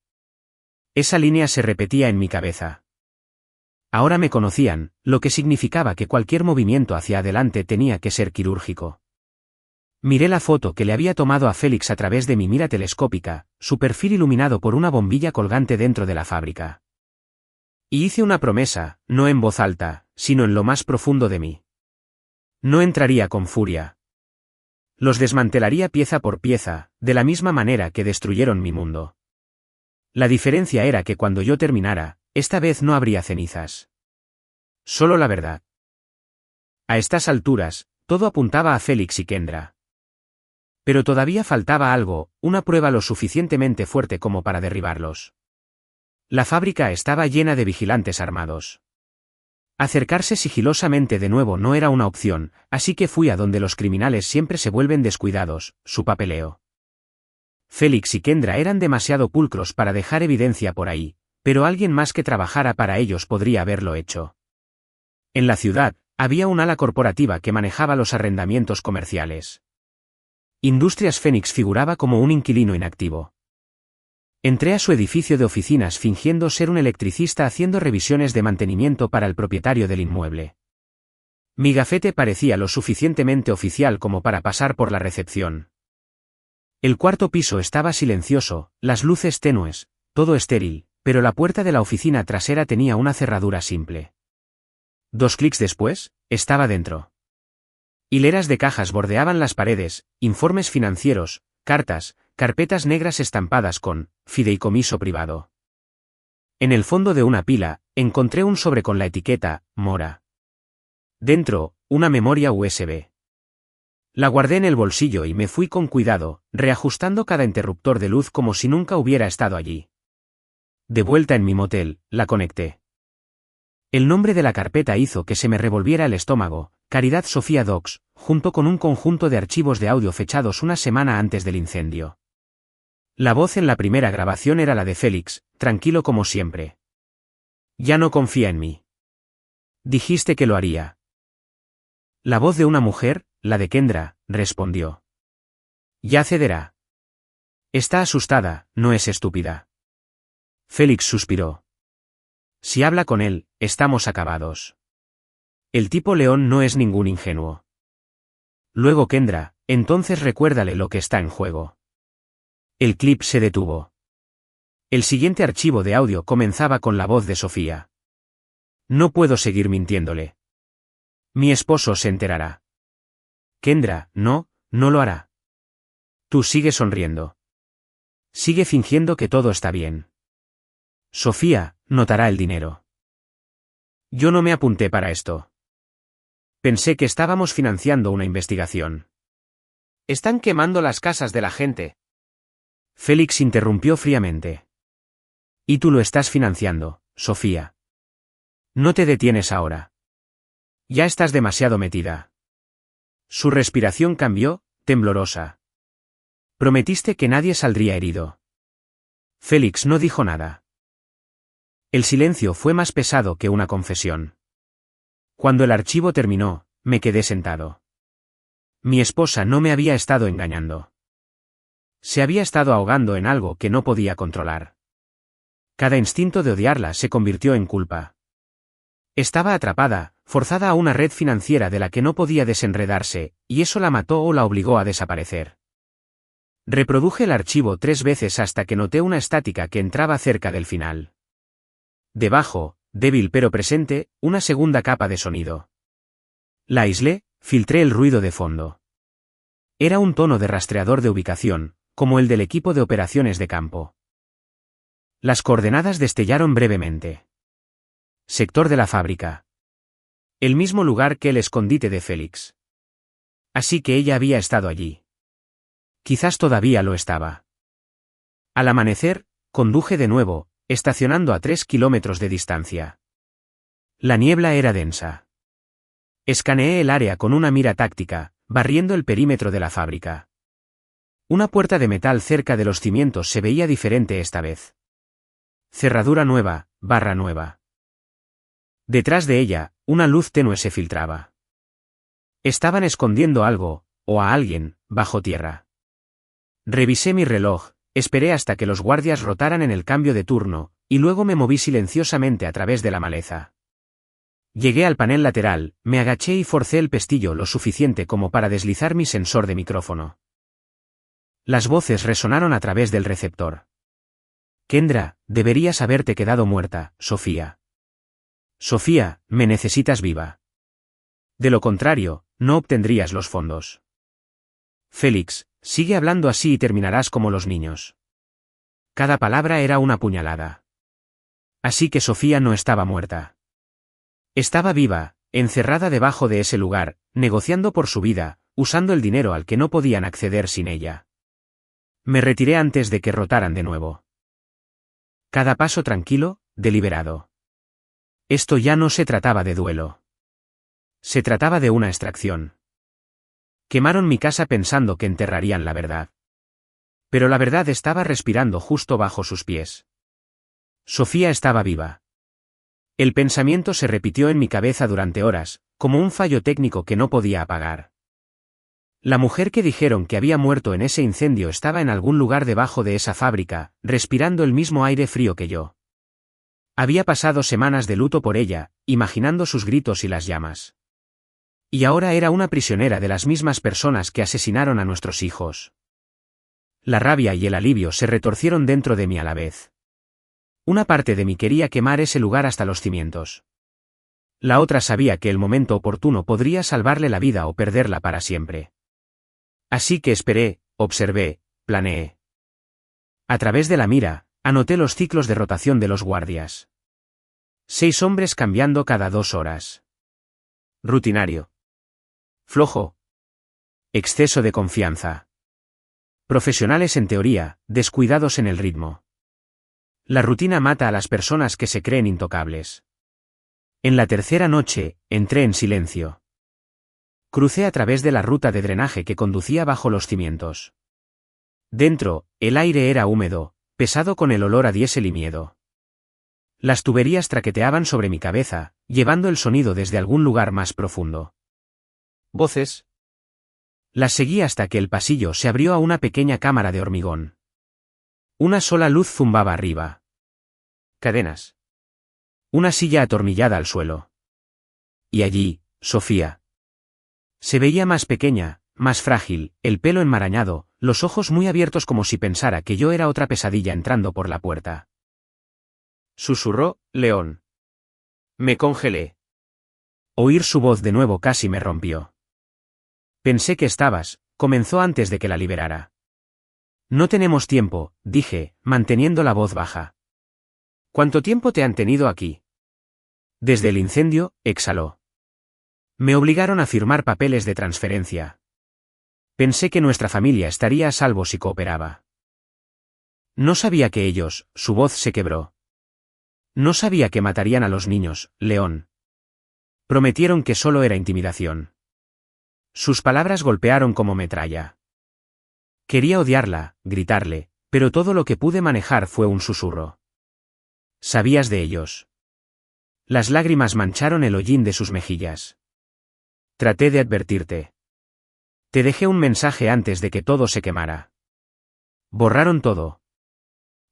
Esa línea se repetía en mi cabeza. Ahora me conocían, lo que significaba que cualquier movimiento hacia adelante tenía que ser quirúrgico. Miré la foto que le había tomado a Félix a través de mi mira telescópica, su perfil iluminado por una bombilla colgante dentro de la fábrica. Y hice una promesa, no en voz alta, sino en lo más profundo de mí. No entraría con furia. Los desmantelaría pieza por pieza, de la misma manera que destruyeron mi mundo. La diferencia era que cuando yo terminara, esta vez no habría cenizas. Solo la verdad. A estas alturas, todo apuntaba a Félix y Kendra. Pero todavía faltaba algo, una prueba lo suficientemente fuerte como para derribarlos. La fábrica estaba llena de vigilantes armados. Acercarse sigilosamente de nuevo no era una opción, así que fui a donde los criminales siempre se vuelven descuidados, su papeleo. Félix y Kendra eran demasiado pulcros para dejar evidencia por ahí, pero alguien más que trabajara para ellos podría haberlo hecho. En la ciudad, había un ala corporativa que manejaba los arrendamientos comerciales. Industrias Fénix figuraba como un inquilino inactivo. Entré a su edificio de oficinas fingiendo ser un electricista haciendo revisiones de mantenimiento para el propietario del inmueble. Mi gafete parecía lo suficientemente oficial como para pasar por la recepción. El cuarto piso estaba silencioso, las luces tenues, todo estéril, pero la puerta de la oficina trasera tenía una cerradura simple. 2 clics después, estaba dentro. Hileras de cajas bordeaban las paredes, informes financieros, cartas, carpetas negras estampadas con fideicomiso privado. En el fondo de una pila, encontré un sobre con la etiqueta Mora. Dentro, una memoria USB. La guardé en el bolsillo y me fui con cuidado, reajustando cada interruptor de luz como si nunca hubiera estado allí. De vuelta en mi motel, la conecté. El nombre de la carpeta hizo que se me revolviera el estómago, Caridad Sofía Docs, junto con un conjunto de archivos de audio fechados una semana antes del incendio. La voz en la primera grabación era la de Félix, tranquilo como siempre. Ya no confía en mí. Dijiste que lo haría. La voz de una mujer, la de Kendra, respondió. Ya cederá. Está asustada, no es estúpida. Félix suspiró. Si habla con él, estamos acabados. El tipo león no es ningún ingenuo. Luego Kendra, entonces recuérdale lo que está en juego. El clip se detuvo. El siguiente archivo de audio comenzaba con la voz de Sofía. No puedo seguir mintiéndole. Mi esposo se enterará. Kendra, no, no lo hará. Tú sigue sonriendo. Sigue fingiendo que todo está bien. Sofía, notará el dinero. Yo no me apunté para esto. Pensé que estábamos financiando una investigación. Están quemando las casas de la gente. Félix interrumpió fríamente. Y tú lo estás financiando, Sofía. No te detienes ahora. Ya estás demasiado metida. Su respiración cambió, temblorosa. Prometiste que nadie saldría herido. Félix no dijo nada. El silencio fue más pesado que una confesión. Cuando el archivo terminó, me quedé sentado. Mi esposa no me había estado engañando. Se había estado ahogando en algo que no podía controlar. Cada instinto de odiarla se convirtió en culpa. Estaba atrapada, forzada a una red financiera de la que no podía desenredarse, y eso la mató o la obligó a desaparecer. Reproduje el archivo 3 veces hasta que noté una estática que entraba cerca del final. Debajo, débil pero presente, una segunda capa de sonido. La aislé, filtré el ruido de fondo. Era un tono de rastreador de ubicación, como el del equipo de operaciones de campo. Las coordenadas destellaron brevemente. Sector de la fábrica. El mismo lugar que el escondite de Félix. Así que ella había estado allí. Quizás todavía lo estaba. Al amanecer, conduje de nuevo, estacionando a 3 kilómetros de distancia. La niebla era densa. Escaneé el área con una mira táctica, barriendo el perímetro de la fábrica. Una puerta de metal cerca de los cimientos se veía diferente esta vez. Cerradura nueva, barra nueva. Detrás de ella, una luz tenue se filtraba. Estaban escondiendo algo, o a alguien, bajo tierra. Revisé mi reloj, esperé hasta que los guardias rotaran en el cambio de turno, y luego me moví silenciosamente a través de la maleza. Llegué al panel lateral, me agaché y forcé el pestillo lo suficiente como para deslizar mi sensor de micrófono. Las voces resonaron a través del receptor. Kendra, deberías haberte quedado muerta, Sofía. Sofía, me necesitas viva. De lo contrario, no obtendrías los fondos. Félix, sigue hablando así y terminarás como los niños. Cada palabra era una puñalada. Así que Sofía no estaba muerta. Estaba viva, encerrada debajo de ese lugar, negociando por su vida, usando el dinero al que no podían acceder sin ella. Me retiré antes de que rotaran de nuevo. Cada paso tranquilo, deliberado. Esto ya no se trataba de duelo. Se trataba de una extracción. Quemaron mi casa pensando que enterrarían la verdad. Pero la verdad estaba respirando justo bajo sus pies. Sofía estaba viva. El pensamiento se repitió en mi cabeza durante horas, como un fallo técnico que no podía apagar. La mujer que dijeron que había muerto en ese incendio estaba en algún lugar debajo de esa fábrica, respirando el mismo aire frío que yo. Había pasado semanas de luto por ella, imaginando sus gritos y las llamas. Y ahora era una prisionera de las mismas personas que asesinaron a nuestros hijos. La rabia y el alivio se retorcieron dentro de mí a la vez. Una parte de mí quería quemar ese lugar hasta los cimientos. La otra sabía que el momento oportuno podría salvarle la vida o perderla para siempre. Así que esperé, observé, planeé. A través de la mira, anoté los ciclos de rotación de los guardias. 6 hombres cambiando cada 2 horas. Rutinario. Flojo. Exceso de confianza. Profesionales en teoría, descuidados en el ritmo. La rutina mata a las personas que se creen intocables. En la tercera noche, entré en silencio. Crucé a través de la ruta de drenaje que conducía bajo los cimientos. Dentro, el aire era húmedo, pesado con el olor a diésel y miedo. Las tuberías traqueteaban sobre mi cabeza, llevando el sonido desde algún lugar más profundo. Voces. Las seguí hasta que el pasillo se abrió a una pequeña cámara de hormigón. Una sola luz zumbaba arriba. Cadenas. Una silla atornillada al suelo. Y allí, Sofía. Se veía más pequeña, más frágil, el pelo enmarañado, los ojos muy abiertos como si pensara que yo era otra pesadilla entrando por la puerta. Susurró, León. Me congelé. Oír su voz de nuevo casi me rompió. Pensé que estabas, comenzó antes de que la liberara. No tenemos tiempo, dije, manteniendo la voz baja. ¿Cuánto tiempo te han tenido aquí? Desde el incendio, exhaló. Me obligaron a firmar papeles de transferencia. Pensé que nuestra familia estaría a salvo si cooperaba. No sabía que ellos, su voz se quebró. No sabía que matarían a los niños, León. Prometieron que solo era intimidación. Sus palabras golpearon como metralla. Quería odiarla, gritarle, pero todo lo que pude manejar fue un susurro. ¿Sabías de ellos? Las lágrimas mancharon el hollín de sus mejillas. Traté de advertirte. Te dejé un mensaje antes de que todo se quemara. Borraron todo.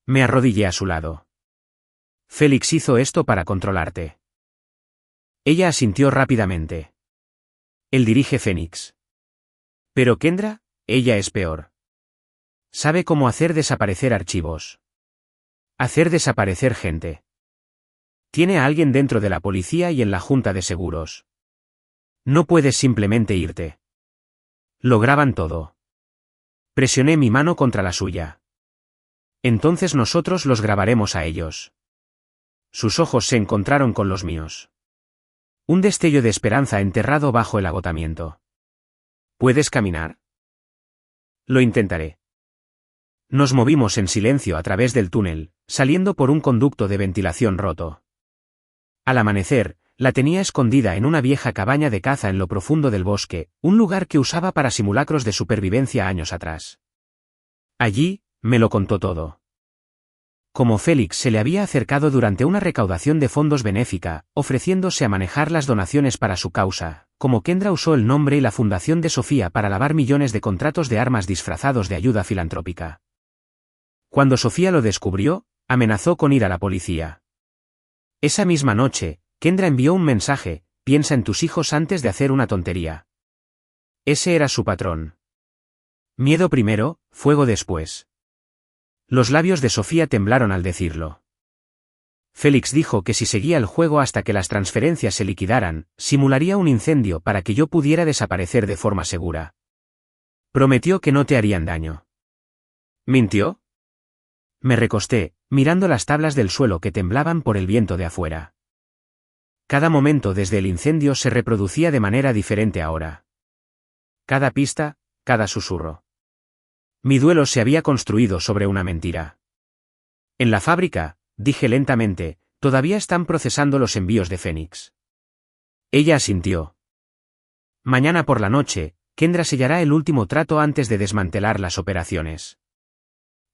Me arrodillé a su lado. Félix hizo esto para controlarte. Ella asintió rápidamente. Él dirige Fénix. Pero Kendra, ella es peor. Sabe cómo hacer desaparecer archivos. Hacer desaparecer gente. Tiene a alguien dentro de la policía y en la junta de seguros. No puedes simplemente irte. Lo graban todo. Presioné mi mano contra la suya. Entonces nosotros los grabaremos a ellos. Sus ojos se encontraron con los míos. Un destello de esperanza enterrado bajo el agotamiento. ¿Puedes caminar? Lo intentaré. Nos movimos en silencio a través del túnel, saliendo por un conducto de ventilación roto. Al amanecer, la tenía escondida en una vieja cabaña de caza en lo profundo del bosque, un lugar que usaba para simulacros de supervivencia años atrás. Allí, me lo contó todo. Como Félix se le había acercado durante una recaudación de fondos benéfica, ofreciéndose a manejar las donaciones para su causa, como Kendra usó el nombre y la fundación de Sofía para lavar millones de contratos de armas disfrazados de ayuda filantrópica. Cuando Sofía lo descubrió, amenazó con ir a la policía. Esa misma noche, Kendra envió un mensaje: piensa en tus hijos antes de hacer una tontería. Ese era su patrón. Miedo primero, fuego después. Los labios de Sofía temblaron al decirlo. Félix dijo que si seguía el juego hasta que las transferencias se liquidaran, simularía un incendio para que yo pudiera desaparecer de forma segura. Prometió que no te harían daño. ¿Mintió? Me recosté, mirando las tablas del suelo que temblaban por el viento de afuera. Cada momento desde el incendio se reproducía de manera diferente ahora. Cada pista, cada susurro. Mi duelo se había construido sobre una mentira. En la fábrica, dije lentamente, todavía están procesando los envíos de Fénix. Ella asintió. Mañana por la noche, Kendra sellará el último trato antes de desmantelar las operaciones.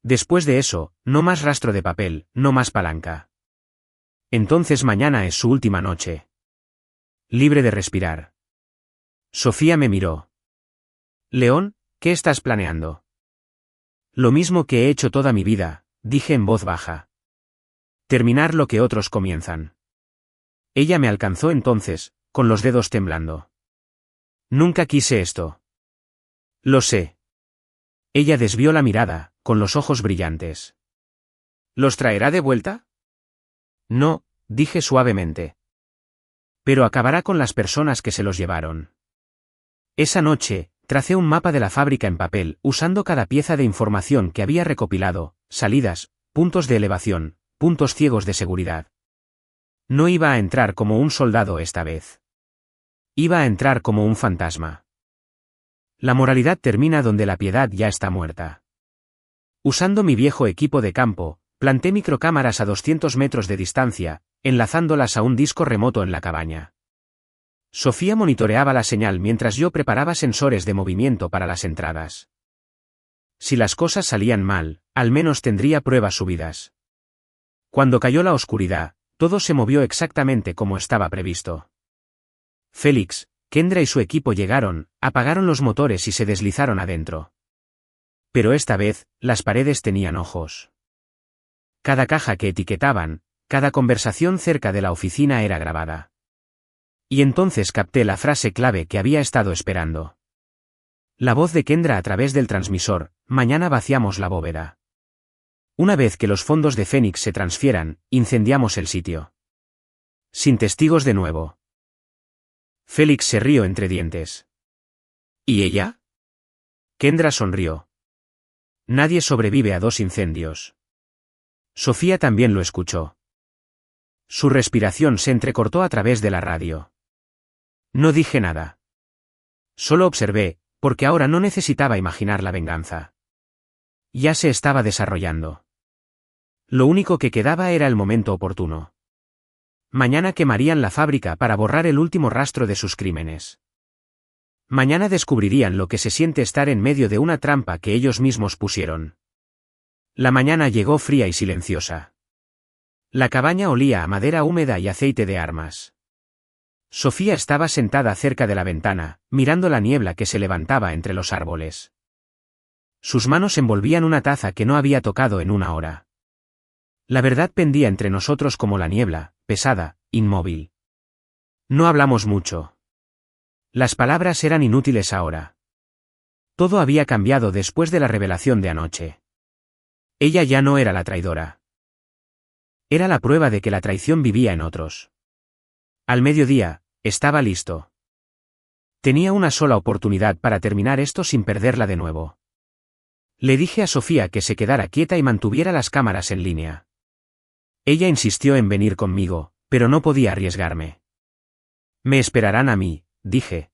Después de eso, no más rastro de papel, no más palanca. Entonces mañana es su última noche. Libre de respirar. Sofía me miró. León, ¿qué estás planeando? Lo mismo que he hecho toda mi vida, dije en voz baja. Terminar lo que otros comienzan. Ella me alcanzó entonces, con los dedos temblando. Nunca quise esto. Lo sé. Ella desvió la mirada, con los ojos brillantes. ¿Los traerá de vuelta? No, dije suavemente. Pero acabará con las personas que se los llevaron. Esa noche, tracé un mapa de la fábrica en papel, usando cada pieza de información que había recopilado: salidas, puntos de elevación, puntos ciegos de seguridad. No iba a entrar como un soldado esta vez. Iba a entrar como un fantasma. La moralidad termina donde la piedad ya está muerta. Usando mi viejo equipo de campo, planté microcámaras a 200 metros de distancia, enlazándolas a un disco remoto en la cabaña. Sofía monitoreaba la señal mientras yo preparaba sensores de movimiento para las entradas. Si las cosas salían mal, al menos tendría pruebas subidas. Cuando cayó la oscuridad, todo se movió exactamente como estaba previsto. Félix, Kendra y su equipo llegaron, apagaron los motores y se deslizaron adentro. Pero esta vez, las paredes tenían ojos. Cada caja que etiquetaban, cada conversación cerca de la oficina era grabada. Y entonces capté la frase clave que había estado esperando. La voz de Kendra a través del transmisor: mañana vaciamos la bóveda. Una vez que los fondos de Fénix se transfieran, incendiamos el sitio. Sin testigos de nuevo. Félix se rió entre dientes. ¿Y ella? Kendra sonrió. Nadie sobrevive a 2 incendios. Sofía también lo escuchó. Su respiración se entrecortó a través de la radio. No dije nada. Solo observé, porque ahora no necesitaba imaginar la venganza. Ya se estaba desarrollando. Lo único que quedaba era el momento oportuno. Mañana quemarían la fábrica para borrar el último rastro de sus crímenes. Mañana descubrirían lo que se siente estar en medio de una trampa que ellos mismos pusieron. La mañana llegó fría y silenciosa. La cabaña olía a madera húmeda y aceite de armas. Sofía estaba sentada cerca de la ventana, mirando la niebla que se levantaba entre los árboles. Sus manos envolvían una taza que no había tocado en una hora. La verdad pendía entre nosotros como la niebla, pesada, inmóvil. No hablamos mucho. Las palabras eran inútiles ahora. Todo había cambiado después de la revelación de anoche. Ella ya no era la traidora. Era la prueba de que la traición vivía en otros. Al mediodía, estaba listo. Tenía una sola oportunidad para terminar esto sin perderla de nuevo. Le dije a Sofía que se quedara quieta y mantuviera las cámaras en línea. Ella insistió en venir conmigo, pero no podía arriesgarme. Me esperarán a mí, dije.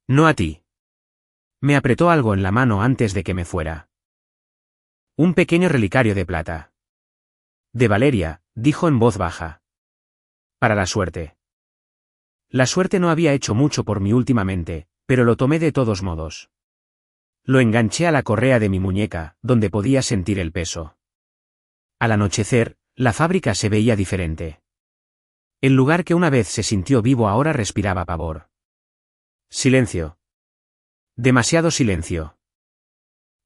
No a ti. Me apretó algo en la mano antes de que me fuera. Un pequeño relicario de plata. De Valeria, dijo en voz baja. Para la suerte. La suerte no había hecho mucho por mí últimamente, pero lo tomé de todos modos. Lo enganché a la correa de mi muñeca, donde podía sentir el peso. Al anochecer, la fábrica se veía diferente. El lugar que una vez se sintió vivo ahora respiraba pavor. Silencio. Demasiado silencio.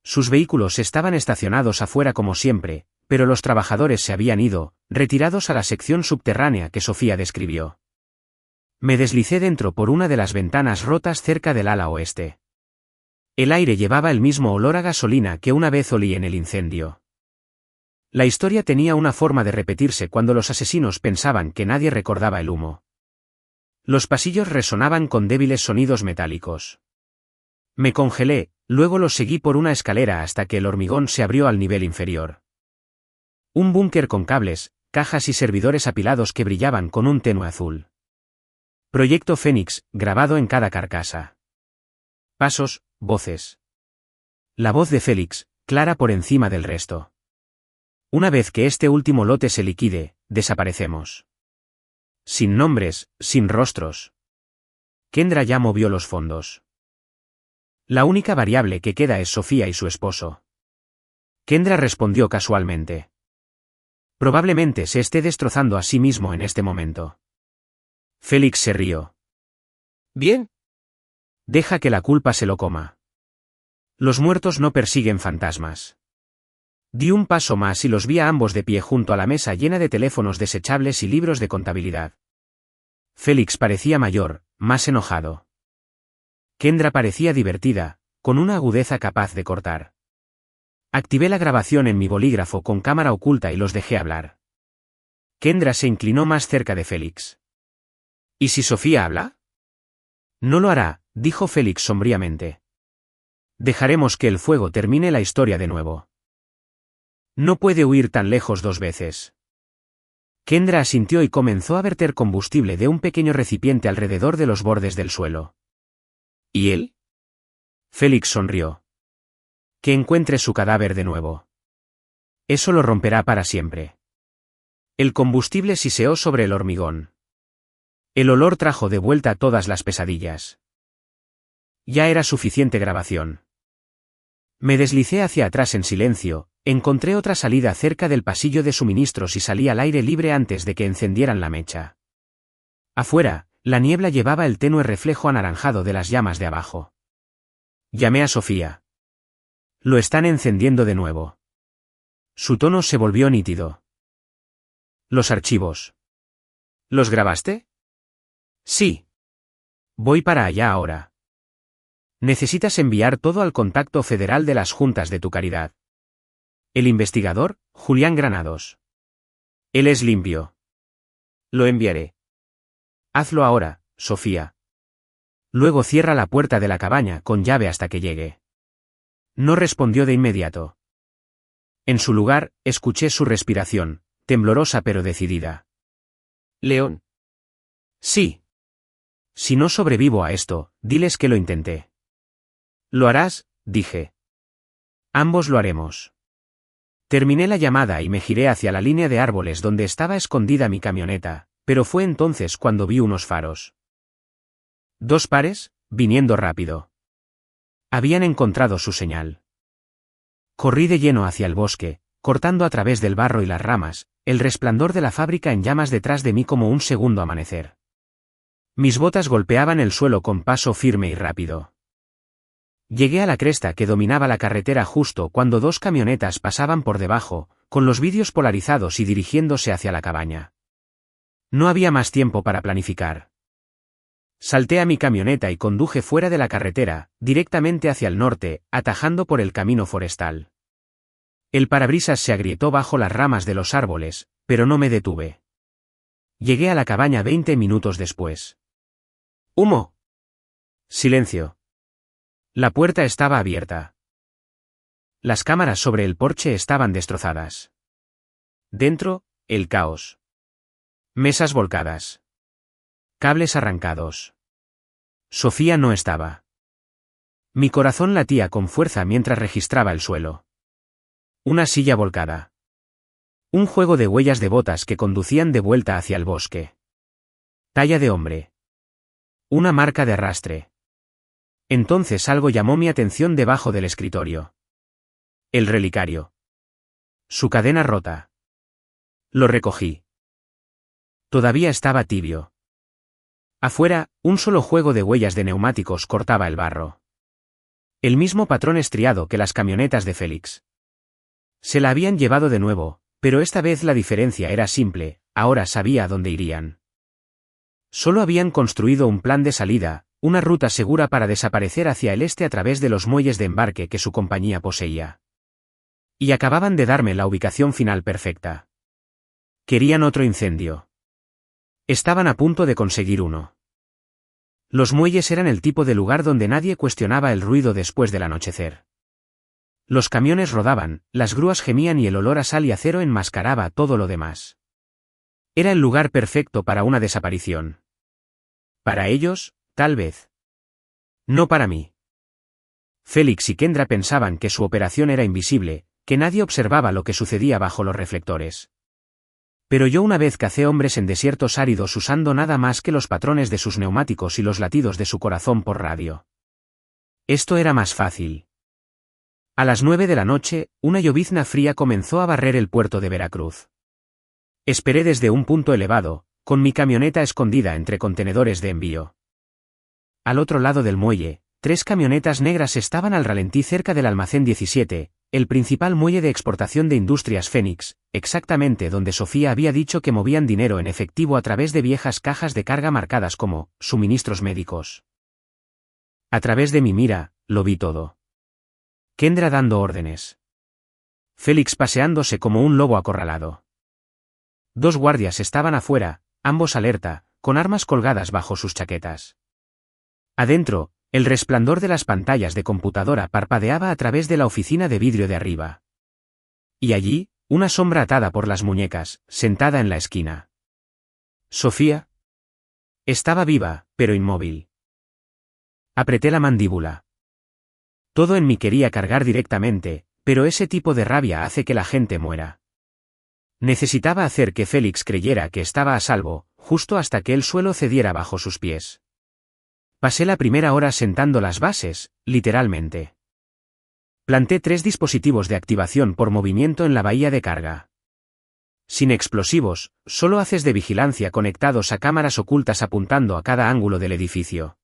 Sus vehículos estaban estacionados afuera como siempre, pero los trabajadores se habían ido, retirados a la sección subterránea que Sofía describió. Me deslicé dentro por una de las ventanas rotas cerca del ala oeste. El aire llevaba el mismo olor a gasolina que una vez olí en el incendio. La historia tenía una forma de repetirse cuando los asesinos pensaban que nadie recordaba el humo. Los pasillos resonaban con débiles sonidos metálicos. Me congelé, luego los seguí por una escalera hasta que el hormigón se abrió al nivel inferior. Un búnker con cables, cajas y servidores apilados que brillaban con un tenue azul. Proyecto Fénix, grabado en cada carcasa. Pasos, voces. La voz de Félix, clara por encima del resto. Una vez que este último lote se liquide, desaparecemos. Sin nombres, sin rostros. Kendra ya movió los fondos. La única variable que queda es Sofía y su esposo. Kendra respondió casualmente. Probablemente se esté destrozando a sí mismo en este momento. Félix se rió. Bien. Deja que la culpa se lo coma. Los muertos no persiguen fantasmas. Di un paso más y los vi a ambos de pie junto a la mesa llena de teléfonos desechables y libros de contabilidad. Félix parecía mayor, más enojado. Kendra parecía divertida, con una agudeza capaz de cortar. Activé la grabación en mi bolígrafo con cámara oculta y los dejé hablar. Kendra se inclinó más cerca de Félix. ¿Y si Sofía habla? No lo hará, dijo Félix sombríamente. Dejaremos que el fuego termine la historia de nuevo. No puede huir tan lejos 2 veces. Kendra asintió y comenzó a verter combustible de un pequeño recipiente alrededor de los bordes del suelo. ¿Y él? Félix sonrió. Que encuentre su cadáver de nuevo. Eso lo romperá para siempre. El combustible siseó sobre el hormigón. El olor trajo de vuelta todas las pesadillas. Ya era suficiente grabación. Me deslicé hacia atrás en silencio, encontré otra salida cerca del pasillo de suministros y salí al aire libre antes de que encendieran la mecha. Afuera, la niebla llevaba el tenue reflejo anaranjado de las llamas de abajo. Llamé a Sofía. Lo están encendiendo de nuevo. Su tono se volvió nítido. Los archivos. ¿Los grabaste? Sí. Voy para allá ahora. Necesitas enviar todo al contacto federal de las juntas de tu caridad. El investigador, Julián Granados. Él es limpio. Lo enviaré. Hazlo ahora, Sofía. Luego cierra la puerta de la cabaña con llave hasta que llegue. No respondió de inmediato. En su lugar, escuché su respiración, temblorosa pero decidida. León. Sí. Si no sobrevivo a esto, diles que lo intenté. Lo harás, dije. Ambos lo haremos. Terminé la llamada y me giré hacia la línea de árboles donde estaba escondida mi camioneta, pero fue entonces cuando vi unos faros. 2 pares, viniendo rápido. Habían encontrado su señal. Corrí de lleno hacia el bosque, cortando a través del barro y las ramas, el resplandor de la fábrica en llamas detrás de mí como un segundo amanecer. Mis botas golpeaban el suelo con paso firme y rápido. Llegué a la cresta que dominaba la carretera justo cuando 2 camionetas pasaban por debajo, con los vidrios polarizados y dirigiéndose hacia la cabaña. No había más tiempo para planificar. Salté a mi camioneta y conduje fuera de la carretera, directamente hacia el norte, atajando por el camino forestal. El parabrisas se agrietó bajo las ramas de los árboles, pero no me detuve. Llegué a la cabaña 20 minutos después. ¡Humo! Silencio. La puerta estaba abierta. Las cámaras sobre el porche estaban destrozadas. Dentro, el caos. Mesas volcadas. Cables arrancados. Sofía no estaba. Mi corazón latía con fuerza mientras registraba el suelo. Una silla volcada. Un juego de huellas de botas que conducían de vuelta hacia el bosque. Talla de hombre. Una marca de arrastre. Entonces algo llamó mi atención debajo del escritorio. El relicario. Su cadena rota. Lo recogí. Todavía estaba tibio. Afuera, un solo juego de huellas de neumáticos cortaba el barro. El mismo patrón estriado que las camionetas de Félix. Se la habían llevado de nuevo, pero esta vez la diferencia era simple, ahora sabía a dónde irían. Solo habían construido un plan de salida, una ruta segura para desaparecer hacia el este a través de los muelles de embarque que su compañía poseía. Y acababan de darme la ubicación final perfecta. Querían otro incendio. Estaban a punto de conseguir uno. Los muelles eran el tipo de lugar donde nadie cuestionaba el ruido después del anochecer. Los camiones rodaban, las grúas gemían y el olor a sal y acero enmascaraba todo lo demás. Era el lugar perfecto para una desaparición. Para ellos, tal vez. No para mí. Félix y Kendra pensaban que su operación era invisible, que nadie observaba lo que sucedía bajo los reflectores. Pero yo una vez cacé hombres en desiertos áridos usando nada más que los patrones de sus neumáticos y los latidos de su corazón por radio. Esto era más fácil. A las 9 de la noche, una llovizna fría comenzó a barrer el puerto de Veracruz. Esperé desde un punto elevado, con mi camioneta escondida entre contenedores de envío. Al otro lado del muelle, 3 camionetas negras estaban al ralentí cerca del almacén 17, el principal muelle de exportación de Industrias Fénix, exactamente donde Sofía había dicho que movían dinero en efectivo a través de viejas cajas de carga marcadas como suministros médicos. A través de mi mira, lo vi todo. Kendra dando órdenes. Félix paseándose como un lobo acorralado. 2 guardias estaban afuera, ambos alerta, con armas colgadas bajo sus chaquetas. Adentro, el resplandor de las pantallas de computadora parpadeaba a través de la oficina de vidrio de arriba. Y allí, una sombra atada por las muñecas, sentada en la esquina. Sofía. Estaba viva, pero inmóvil. Apreté la mandíbula. Todo en mí quería cargar directamente, pero ese tipo de rabia hace que la gente muera. Necesitaba hacer que Félix creyera que estaba a salvo, justo hasta que el suelo cediera bajo sus pies. Pasé la primera hora sentando las bases, literalmente. Planté 3 dispositivos de activación por movimiento en la bahía de carga. Sin explosivos, solo haces de vigilancia conectados a cámaras ocultas apuntando a cada ángulo del edificio.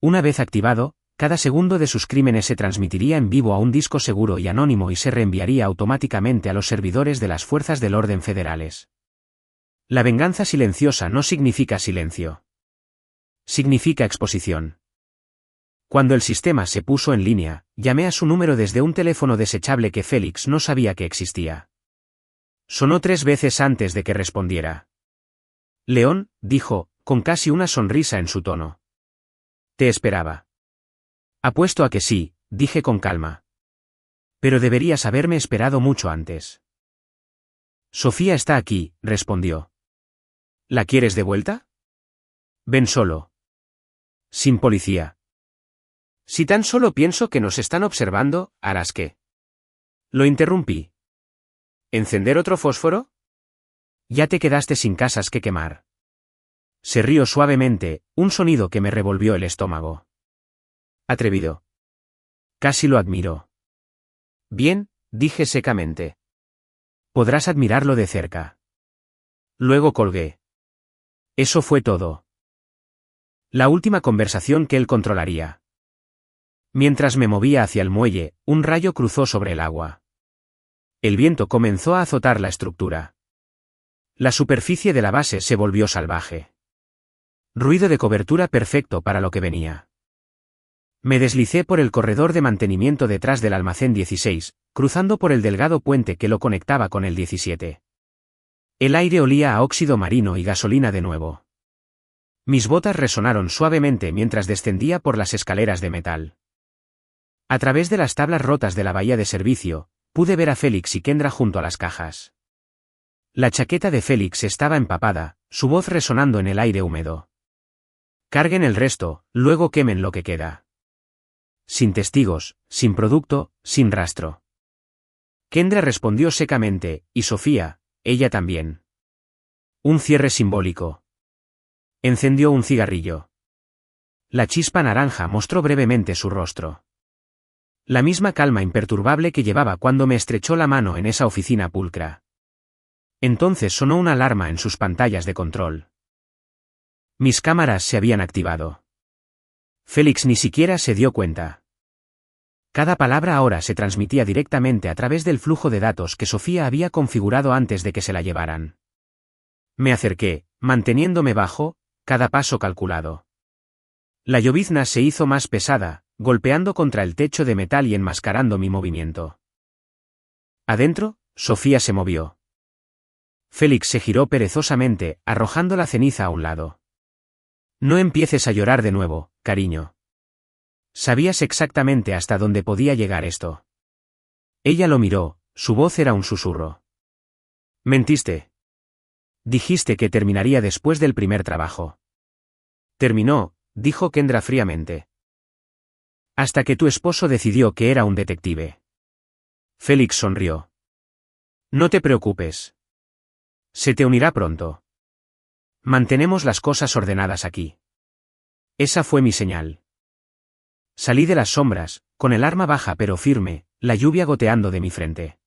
Una vez activado, cada segundo de sus crímenes se transmitiría en vivo a un disco seguro y anónimo y se reenviaría automáticamente a los servidores de las fuerzas del orden federales. La venganza silenciosa no significa silencio. Significa exposición. Cuando el sistema se puso en línea, llamé a su número desde un teléfono desechable que Félix no sabía que existía. Sonó 3 veces antes de que respondiera. León, dijo, con casi una sonrisa en su tono. Te esperaba. Apuesto a que sí, dije con calma. Pero deberías haberme esperado mucho antes. Sofía está aquí, respondió. ¿La quieres de vuelta? Ven solo. Sin policía. Si tan solo pienso que nos están observando, ¿harás qué? Lo interrumpí. ¿Encender otro fósforo? Ya te quedaste sin casas que quemar. Se rió suavemente, un sonido que me revolvió el estómago. Atrevido. Casi lo admiró. Bien, dije secamente. Podrás admirarlo de cerca. Luego colgué. Eso fue todo. La última conversación que él controlaría. Mientras me movía hacia el muelle, un rayo cruzó sobre el agua. El viento comenzó a azotar la estructura. La superficie de la base se volvió salvaje. Ruido de cobertura perfecto para lo que venía. Me deslicé por el corredor de mantenimiento detrás del almacén 16, cruzando por el delgado puente que lo conectaba con el 17. El aire olía a óxido marino y gasolina de nuevo. Mis botas resonaron suavemente mientras descendía por las escaleras de metal. A través de las tablas rotas de la bahía de servicio, pude ver a Félix y Kendra junto a las cajas. La chaqueta de Félix estaba empapada, su voz resonando en el aire húmedo. Carguen el resto, luego quemen lo que queda. Sin testigos, sin producto, sin rastro. Kendra respondió secamente, y Sofía, ella también. Un cierre simbólico. Encendió un cigarrillo. La chispa naranja mostró brevemente su rostro. La misma calma imperturbable que llevaba cuando me estrechó la mano en esa oficina pulcra. Entonces sonó una alarma en sus pantallas de control. Mis cámaras se habían activado. Félix ni siquiera se dio cuenta. Cada palabra ahora se transmitía directamente a través del flujo de datos que Sofía había configurado antes de que se la llevaran. Me acerqué, manteniéndome bajo, cada paso calculado. La llovizna se hizo más pesada, golpeando contra el techo de metal y enmascarando mi movimiento. Adentro, Sofía se movió. Félix se giró perezosamente, arrojando la ceniza a un lado. No empieces a llorar de nuevo, cariño. Sabías exactamente hasta dónde podía llegar esto. Ella lo miró, su voz era un susurro. Mentiste. Dijiste que terminaría después del primer trabajo. Terminó, dijo Kendra fríamente. Hasta que tu esposo decidió que era un detective. Félix sonrió. No te preocupes. Se te unirá pronto. Mantenemos las cosas ordenadas aquí. Esa fue mi señal. Salí de las sombras, con el arma baja pero firme, la lluvia goteando de mi frente.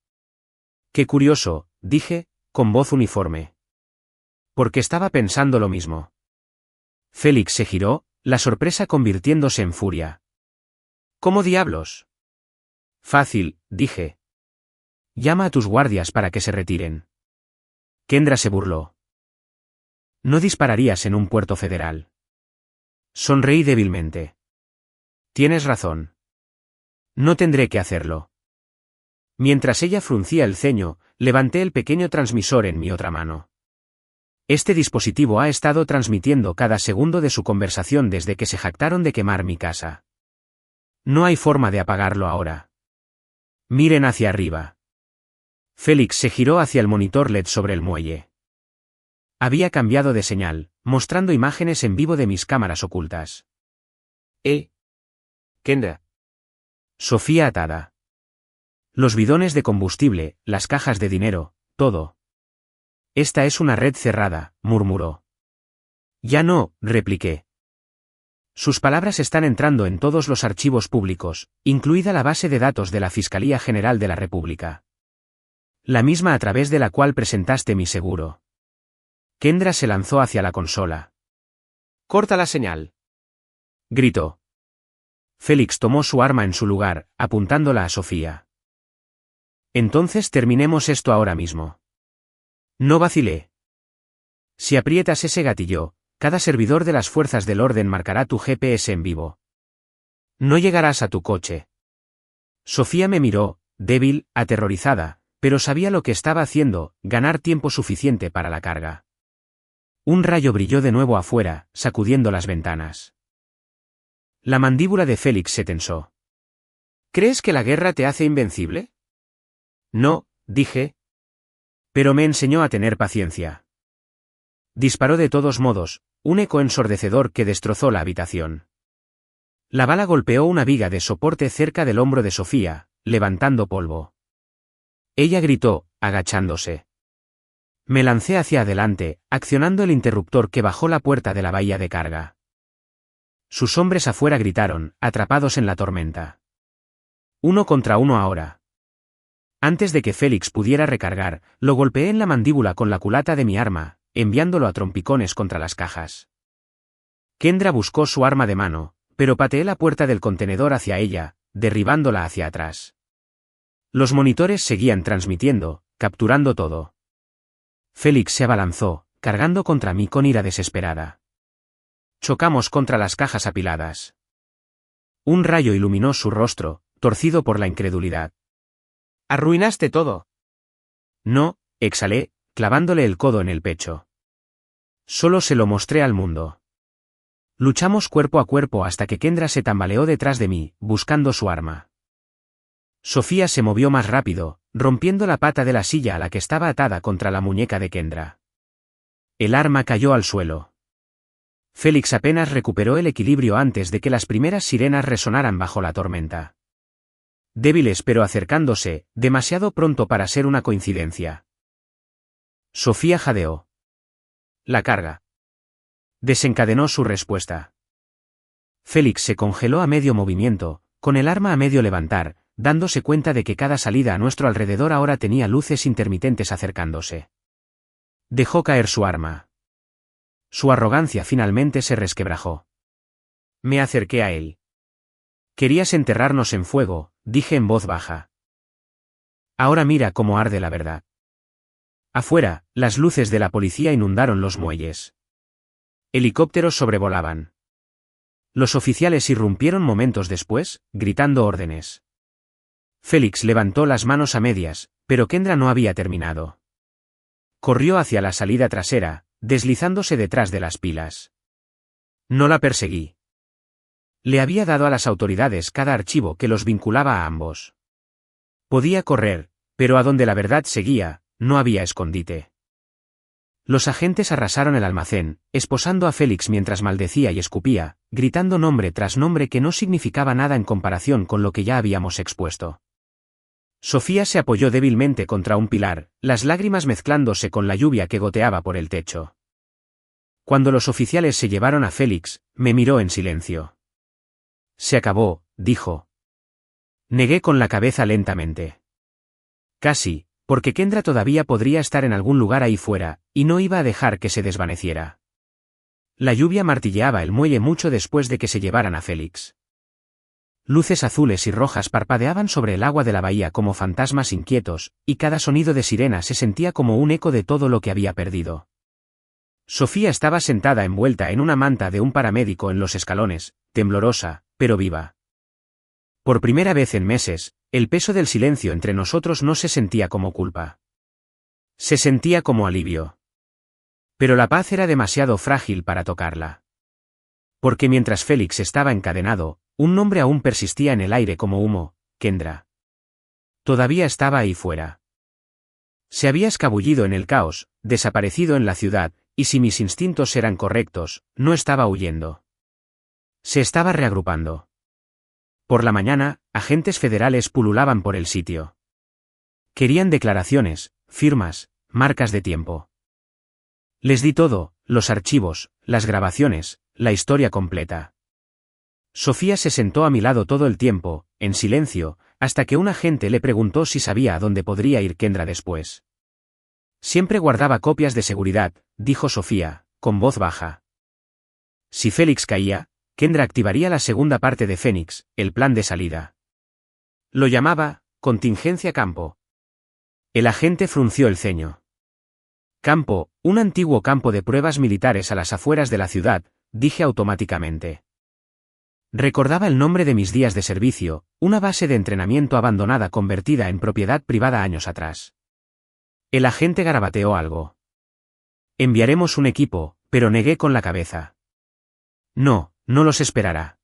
Qué curioso, dije, con voz uniforme. Porque estaba pensando lo mismo. Félix se giró, la sorpresa convirtiéndose en furia. ¿Cómo diablos? Fácil, dije. Llama a tus guardias para que se retiren. Kendra se burló. No dispararías en un puerto federal. Sonreí débilmente. Tienes razón. No tendré que hacerlo. Mientras ella fruncía el ceño, levanté el pequeño transmisor en mi otra mano. Este dispositivo ha estado transmitiendo cada segundo de su conversación desde que se jactaron de quemar mi casa. No hay forma de apagarlo ahora. Miren hacia arriba. Félix se giró hacia el monitor LED sobre el muelle. Había cambiado de señal, mostrando imágenes en vivo de mis cámaras ocultas. Kendra. Sofía atada. Los bidones de combustible, las cajas de dinero, todo. Esta es una red cerrada, murmuró. Ya no, repliqué. Sus palabras están entrando en todos los archivos públicos, incluida la base de datos de la Fiscalía General de la República. La misma a través de la cual presentaste mi seguro. Kendra se lanzó hacia la consola. «Corta la señal», gritó. Félix tomó su arma en su lugar, apuntándola a Sofía. Entonces terminemos esto ahora mismo. No vacilé. Si aprietas ese gatillo, cada servidor de las fuerzas del orden marcará tu GPS en vivo. No llegarás a tu coche. Sofía me miró, débil, aterrorizada, pero sabía lo que estaba haciendo, ganar tiempo suficiente para la carga. Un rayo brilló de nuevo afuera, sacudiendo las ventanas. La mandíbula de Félix se tensó. «¿Crees que la guerra te hace invencible?» No, dije. Pero me enseñó a tener paciencia. Disparó de todos modos, un eco ensordecedor que destrozó la habitación. La bala golpeó una viga de soporte cerca del hombro de Sofía, levantando polvo. Ella gritó, agachándose. Me lancé hacia adelante, accionando el interruptor que bajó la puerta de la bahía de carga. Sus hombres afuera gritaron, atrapados en la tormenta. 1 contra 1 ahora. Antes de que Félix pudiera recargar, lo golpeé en la mandíbula con la culata de mi arma, enviándolo a trompicones contra las cajas. Kendra buscó su arma de mano, pero pateé la puerta del contenedor hacia ella, derribándola hacia atrás. Los monitores seguían transmitiendo, capturando todo. Félix se abalanzó, cargando contra mí con ira desesperada. Chocamos contra las cajas apiladas. Un rayo iluminó su rostro, torcido por la incredulidad. «Arruinaste todo». No, exhalé, clavándole el codo en el pecho. Solo se lo mostré al mundo. Luchamos cuerpo a cuerpo hasta que Kendra se tambaleó detrás de mí, buscando su arma. Sofía se movió más rápido, rompiendo la pata de la silla a la que estaba atada contra la muñeca de Kendra. El arma cayó al suelo. Félix apenas recuperó el equilibrio antes de que las primeras sirenas resonaran bajo la tormenta. Débiles pero acercándose, demasiado pronto para ser una coincidencia. Sofía jadeó. La carga. Desencadenó su respuesta. Félix se congeló a medio movimiento, con el arma a medio levantar, dándose cuenta de que cada salida a nuestro alrededor ahora tenía luces intermitentes acercándose. Dejó caer su arma. Su arrogancia finalmente se resquebrajó. Me acerqué a él. Querías enterrarnos en fuego, dije en voz baja. Ahora mira cómo arde la verdad. Afuera, las luces de la policía inundaron los muelles. Helicópteros sobrevolaban. Los oficiales irrumpieron momentos después, gritando órdenes. Félix levantó las manos a medias, pero Kendra no había terminado. Corrió hacia la salida trasera, deslizándose detrás de las pilas. No la perseguí. Le había dado a las autoridades cada archivo que los vinculaba a ambos. Podía correr, pero a donde la verdad seguía, no había escondite. Los agentes arrasaron el almacén, esposando a Félix mientras maldecía y escupía, gritando nombre tras nombre que no significaba nada en comparación con lo que ya habíamos expuesto. Sofía se apoyó débilmente contra un pilar, las lágrimas mezclándose con la lluvia que goteaba por el techo. Cuando los oficiales se llevaron a Félix, me miró en silencio. Se acabó, dijo. Negué con la cabeza lentamente. Casi, porque Kendra todavía podría estar en algún lugar ahí fuera, y no iba a dejar que se desvaneciera. La lluvia martilleaba el muelle mucho después de que se llevaran a Félix. Luces azules y rojas parpadeaban sobre el agua de la bahía como fantasmas inquietos, y cada sonido de sirena se sentía como un eco de todo lo que había perdido. Sofía estaba sentada envuelta en una manta de un paramédico en los escalones, temblorosa, pero viva. Por primera vez en meses, el peso del silencio entre nosotros no se sentía como culpa. Se sentía como alivio. Pero la paz era demasiado frágil para tocarla. Porque mientras Félix estaba encadenado, un nombre aún persistía en el aire como humo, Kendra. Todavía estaba ahí fuera. Se había escabullido en el caos, desaparecido en la ciudad, y si mis instintos eran correctos, no estaba huyendo. Se estaba reagrupando. Por la mañana, agentes federales pululaban por el sitio. Querían declaraciones, firmas, marcas de tiempo. Les di todo, los archivos, las grabaciones, la historia completa. Sofía se sentó a mi lado todo el tiempo, en silencio, hasta que un agente le preguntó si sabía a dónde podría ir Kendra después. Siempre guardaba copias de seguridad, dijo Sofía, con voz baja. Si Félix caía, Kendra activaría la segunda parte de Fénix, el plan de salida. Lo llamaba, contingencia campo. El agente frunció el ceño. Campo, un antiguo campo de pruebas militares a las afueras de la ciudad, dije automáticamente. Recordaba el nombre de mis días de servicio, una base de entrenamiento abandonada convertida en propiedad privada años atrás. El agente garabateó algo. Enviaremos un equipo, pero negué con la cabeza. No, no los esperará.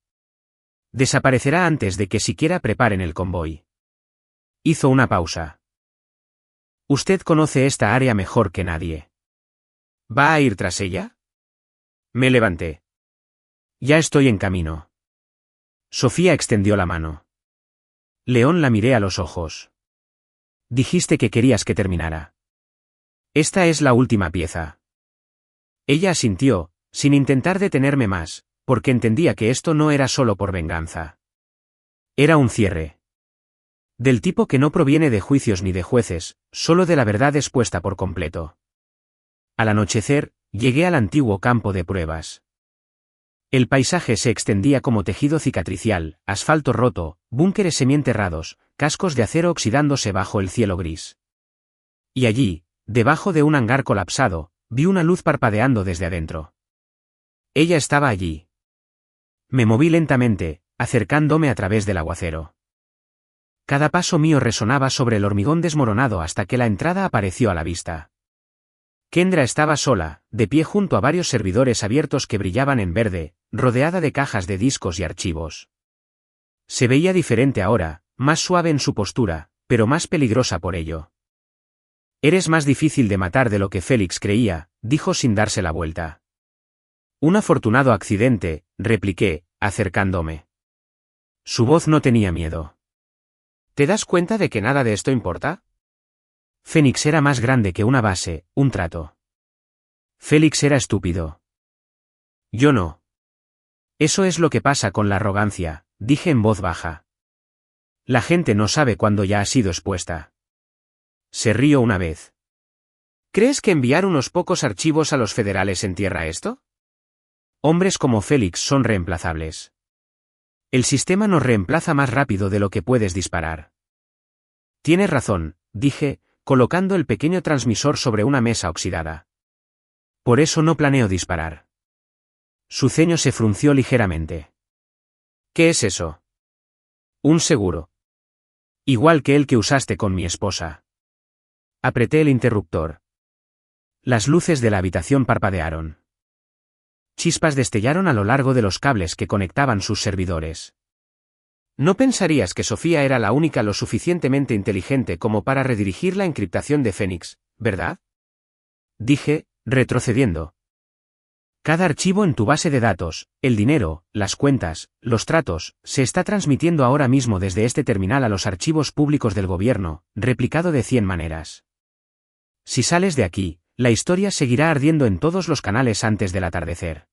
Desaparecerá antes de que siquiera preparen el convoy. Hizo una pausa. Usted conoce esta área mejor que nadie. ¿Va a ir tras ella? Me levanté. Ya estoy en camino. Sofía extendió la mano. León la miré a los ojos. Dijiste que querías que terminara. Esta es la última pieza. Ella asintió, sin intentar detenerme más, porque entendía que esto no era solo por venganza. Era un cierre. Del tipo que no proviene de juicios ni de jueces, solo de la verdad expuesta por completo. Al anochecer, llegué al antiguo campo de pruebas. El paisaje se extendía como tejido cicatricial, asfalto roto, búnkeres semienterrados, cascos de acero oxidándose bajo el cielo gris. Y allí, debajo de un hangar colapsado, vi una luz parpadeando desde adentro. Ella estaba allí. Me moví lentamente, acercándome a través del aguacero. Cada paso mío resonaba sobre el hormigón desmoronado hasta que la entrada apareció a la vista. Kendra estaba sola, de pie junto a varios servidores abiertos que brillaban en verde, rodeada de cajas de discos y archivos. Se veía diferente ahora, más suave en su postura, pero más peligrosa por ello. Eres más difícil de matar de lo que Félix creía, dijo sin darse la vuelta. Un afortunado accidente, repliqué, acercándome. Su voz no tenía miedo. ¿Te das cuenta de que nada de esto importa? Fénix era más grande que una base, un trato. Félix era estúpido. Yo no. Eso es lo que pasa con la arrogancia, dije en voz baja. La gente no sabe cuándo ya ha sido expuesta. Se rió una vez. ¿Crees que enviar unos pocos archivos a los federales entierra esto? Hombres como Félix son reemplazables. El sistema nos reemplaza más rápido de lo que puedes disparar. Tienes razón, dije, colocando el pequeño transmisor sobre una mesa oxidada. Por eso no planeo disparar. Su ceño se frunció ligeramente. ¿Qué es eso? Un seguro. Igual que el que usaste con mi esposa. Apreté el interruptor. Las luces de la habitación parpadearon. Chispas destellaron a lo largo de los cables que conectaban sus servidores. No pensarías que Sofía era la única lo suficientemente inteligente como para redirigir la encriptación de Fénix, ¿verdad? Dije, retrocediendo. Cada archivo en tu base de datos, el dinero, las cuentas, los tratos, se está transmitiendo ahora mismo desde este terminal a los archivos públicos del gobierno, replicado de 100 maneras. Si sales de aquí, la historia seguirá ardiendo en todos los canales antes del atardecer.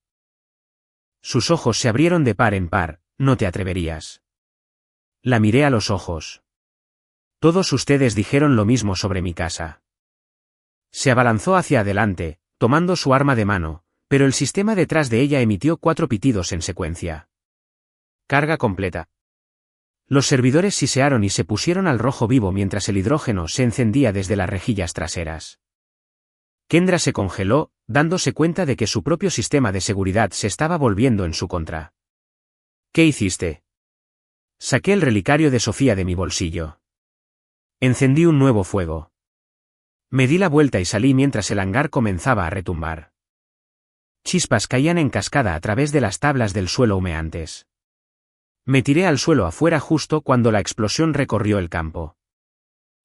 Sus ojos se abrieron de par en par, no te atreverías. La miré a los ojos. Todos ustedes dijeron lo mismo sobre mi casa. Se abalanzó hacia adelante, tomando su arma de mano, pero el sistema detrás de ella emitió 4 pitidos en secuencia. Carga completa. Los servidores sisearon y se pusieron al rojo vivo mientras el hidrógeno se encendía desde las rejillas traseras. Kendra se congeló, dándose cuenta de que su propio sistema de seguridad se estaba volviendo en su contra. ¿Qué hiciste? Saqué el relicario de Sofía de mi bolsillo. Encendí un nuevo fuego. Me di la vuelta y salí mientras el hangar comenzaba a retumbar. Chispas caían en cascada a través de las tablas del suelo humeantes. Me tiré al suelo afuera justo cuando la explosión recorrió el campo.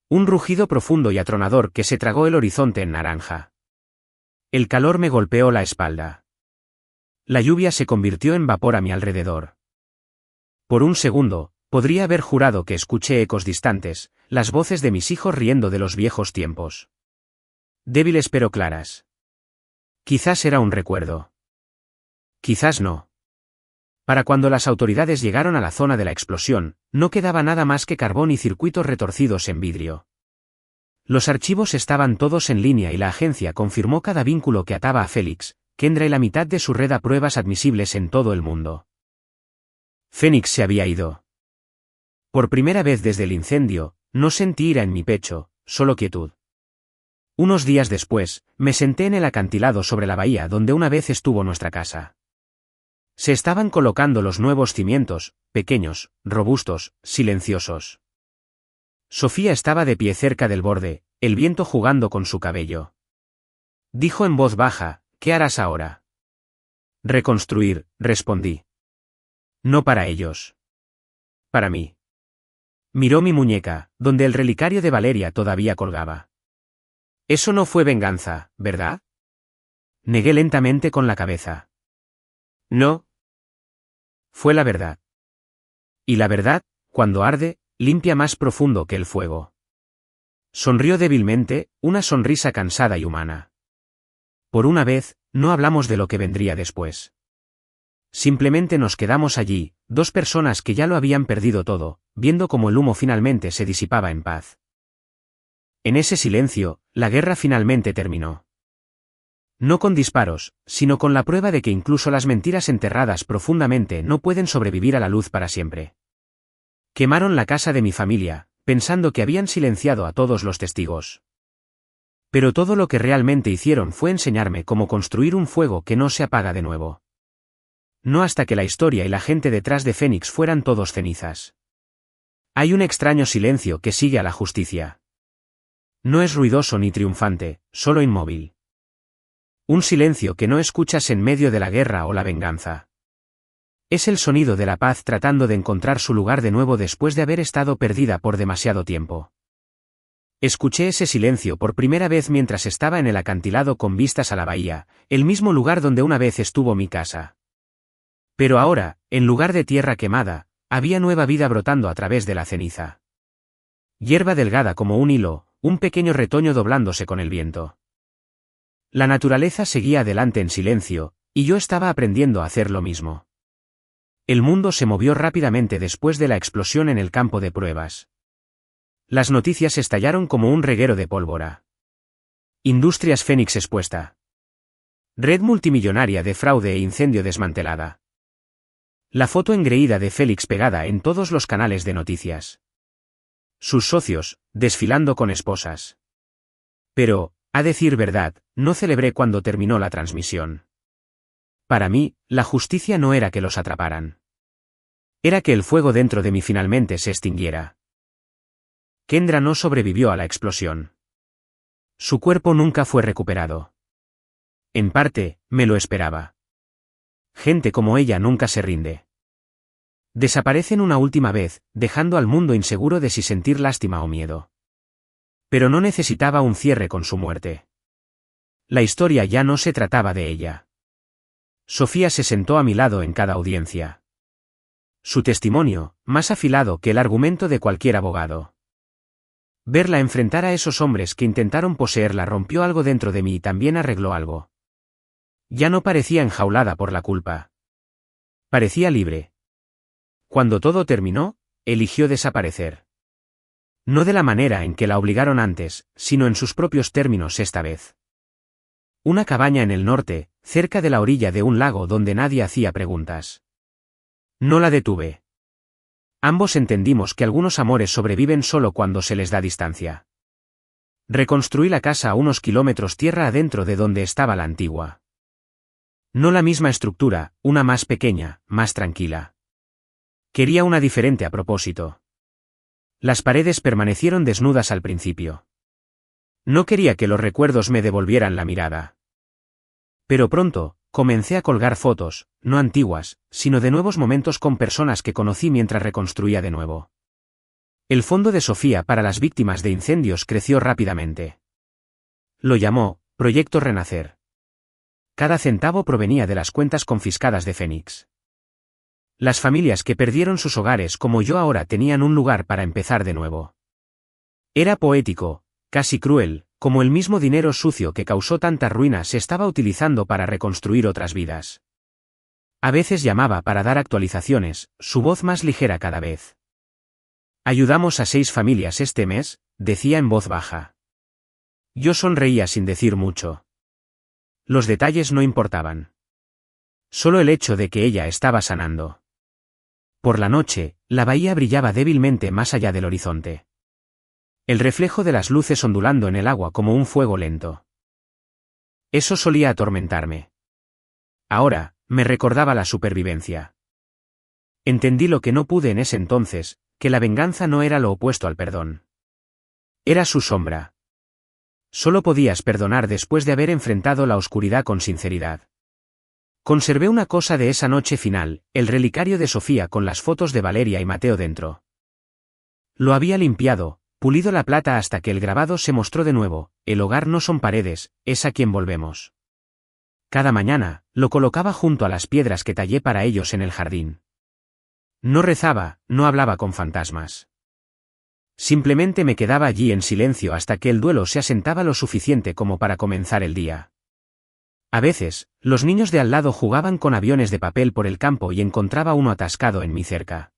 Un rugido profundo y atronador que se tragó el horizonte en naranja. El calor me golpeó la espalda. La lluvia se convirtió en vapor a mi alrededor. Por un segundo, podría haber jurado que escuché ecos distantes, las voces de mis hijos riendo de los viejos tiempos. Débiles pero claras. Quizás era un recuerdo. Quizás no. Para cuando las autoridades llegaron a la zona de la explosión, no quedaba nada más que carbón y circuitos retorcidos en vidrio. Los archivos estaban todos en línea y la agencia confirmó cada vínculo que ataba a Félix, Kendra y la mitad de su red a pruebas admisibles en todo el mundo. Phoenix se había ido. Por primera vez desde el incendio, no sentí ira en mi pecho, solo quietud. Unos días después, me senté en el acantilado sobre la bahía donde una vez estuvo nuestra casa. Se estaban colocando los nuevos cimientos, pequeños, robustos, silenciosos. Sofía estaba de pie cerca del borde, el viento jugando con su cabello. Dijo en voz baja, ¿qué harás ahora? Reconstruir, respondí. No para ellos. Para mí. Miró mi muñeca, donde el relicario de Valeria todavía colgaba. Eso no fue venganza, ¿verdad? Negué lentamente con la cabeza. No. Fue la verdad. Y la verdad, cuando arde, limpia más profundo que el fuego. Sonrió débilmente, una sonrisa cansada y humana. Por una vez, no hablamos de lo que vendría después. Simplemente nos quedamos allí, dos personas que ya lo habían perdido todo, viendo cómo el humo finalmente se disipaba en paz. En ese silencio, la guerra finalmente terminó. No con disparos, sino con la prueba de que incluso las mentiras enterradas profundamente no pueden sobrevivir a la luz para siempre. Quemaron la casa de mi familia, pensando que habían silenciado a todos los testigos. Pero todo lo que realmente hicieron fue enseñarme cómo construir un fuego que no se apaga de nuevo. No hasta que la historia y la gente detrás de Phoenix fueran todos cenizas. Hay un extraño silencio que sigue a la justicia. No es ruidoso ni triunfante, solo inmóvil. Un silencio que no escuchas en medio de la guerra o la venganza. Es el sonido de la paz tratando de encontrar su lugar de nuevo después de haber estado perdida por demasiado tiempo. Escuché ese silencio por primera vez mientras estaba en el acantilado con vistas a la bahía, el mismo lugar donde una vez estuvo mi casa. Pero ahora, en lugar de tierra quemada, había nueva vida brotando a través de la ceniza. Hierba delgada como un hilo, un pequeño retoño doblándose con el viento. La naturaleza seguía adelante en silencio, y yo estaba aprendiendo a hacer lo mismo. El mundo se movió rápidamente después de la explosión en el campo de pruebas. Las noticias estallaron como un reguero de pólvora. Industrias Phoenix expuesta. Red multimillonaria de fraude e incendio desmantelada. La foto engreída de Félix pegada en todos los canales de noticias. Sus socios, desfilando con esposas. Pero, a decir verdad, no celebré cuando terminó la transmisión. Para mí, la justicia no era que los atraparan. Era que el fuego dentro de mí finalmente se extinguiera. Kendra no sobrevivió a la explosión. Su cuerpo nunca fue recuperado. En parte, me lo esperaba. Gente como ella nunca se rinde. Desaparecen una última vez, dejando al mundo inseguro de si sentir lástima o miedo. Pero no necesitaba un cierre con su muerte. La historia ya no se trataba de ella. Sofía se sentó a mi lado en cada audiencia. Su testimonio, más afilado que el argumento de cualquier abogado. Verla enfrentar a esos hombres que intentaron poseerla rompió algo dentro de mí y también arregló algo. Ya no parecía enjaulada por la culpa. Parecía libre. Cuando todo terminó, eligió desaparecer. No de la manera en que la obligaron antes, sino en sus propios términos esta vez. Una cabaña en el norte, cerca de la orilla de un lago donde nadie hacía preguntas. No la detuve. Ambos entendimos que algunos amores sobreviven solo cuando se les da distancia. Reconstruí la casa a unos kilómetros tierra adentro de donde estaba la antigua. No la misma estructura, una más pequeña, más tranquila. Quería una diferente a propósito. Las paredes permanecieron desnudas al principio. No quería que los recuerdos me devolvieran la mirada. Pero pronto, comencé a colgar fotos, no antiguas, sino de nuevos momentos con personas que conocí mientras reconstruía de nuevo. El fondo de Sofía para las víctimas de incendios creció rápidamente. Lo llamó Proyecto Renacer. Cada centavo provenía de las cuentas confiscadas de Phoenix. Las familias que perdieron sus hogares como yo ahora tenían un lugar para empezar de nuevo. Era poético, casi cruel, como el mismo dinero sucio que causó tanta ruina se estaba utilizando para reconstruir otras vidas. A veces llamaba para dar actualizaciones, su voz más ligera cada vez. Ayudamos a 6 familias este mes, decía en voz baja. Yo sonreía sin decir mucho. Los detalles no importaban. Solo el hecho de que ella estaba sanando. Por la noche, la bahía brillaba débilmente más allá del horizonte. El reflejo de las luces ondulando en el agua como un fuego lento. Eso solía atormentarme. Ahora, me recordaba la supervivencia. Entendí lo que no pude en ese entonces, que la venganza no era lo opuesto al perdón. Era su sombra. Solo podías perdonar después de haber enfrentado la oscuridad con sinceridad. Conservé una cosa de esa noche final, el relicario de Sofía con las fotos de Valeria y Mateo dentro. Lo había limpiado, pulido la plata hasta que el grabado se mostró de nuevo: el hogar no son paredes, es a quien volvemos. Cada mañana, lo colocaba junto a las piedras que tallé para ellos en el jardín. No rezaba, no hablaba con fantasmas. Simplemente me quedaba allí en silencio hasta que el duelo se asentaba lo suficiente como para comenzar el día. A veces, los niños de al lado jugaban con aviones de papel por el campo y encontraba uno atascado en mi cerca.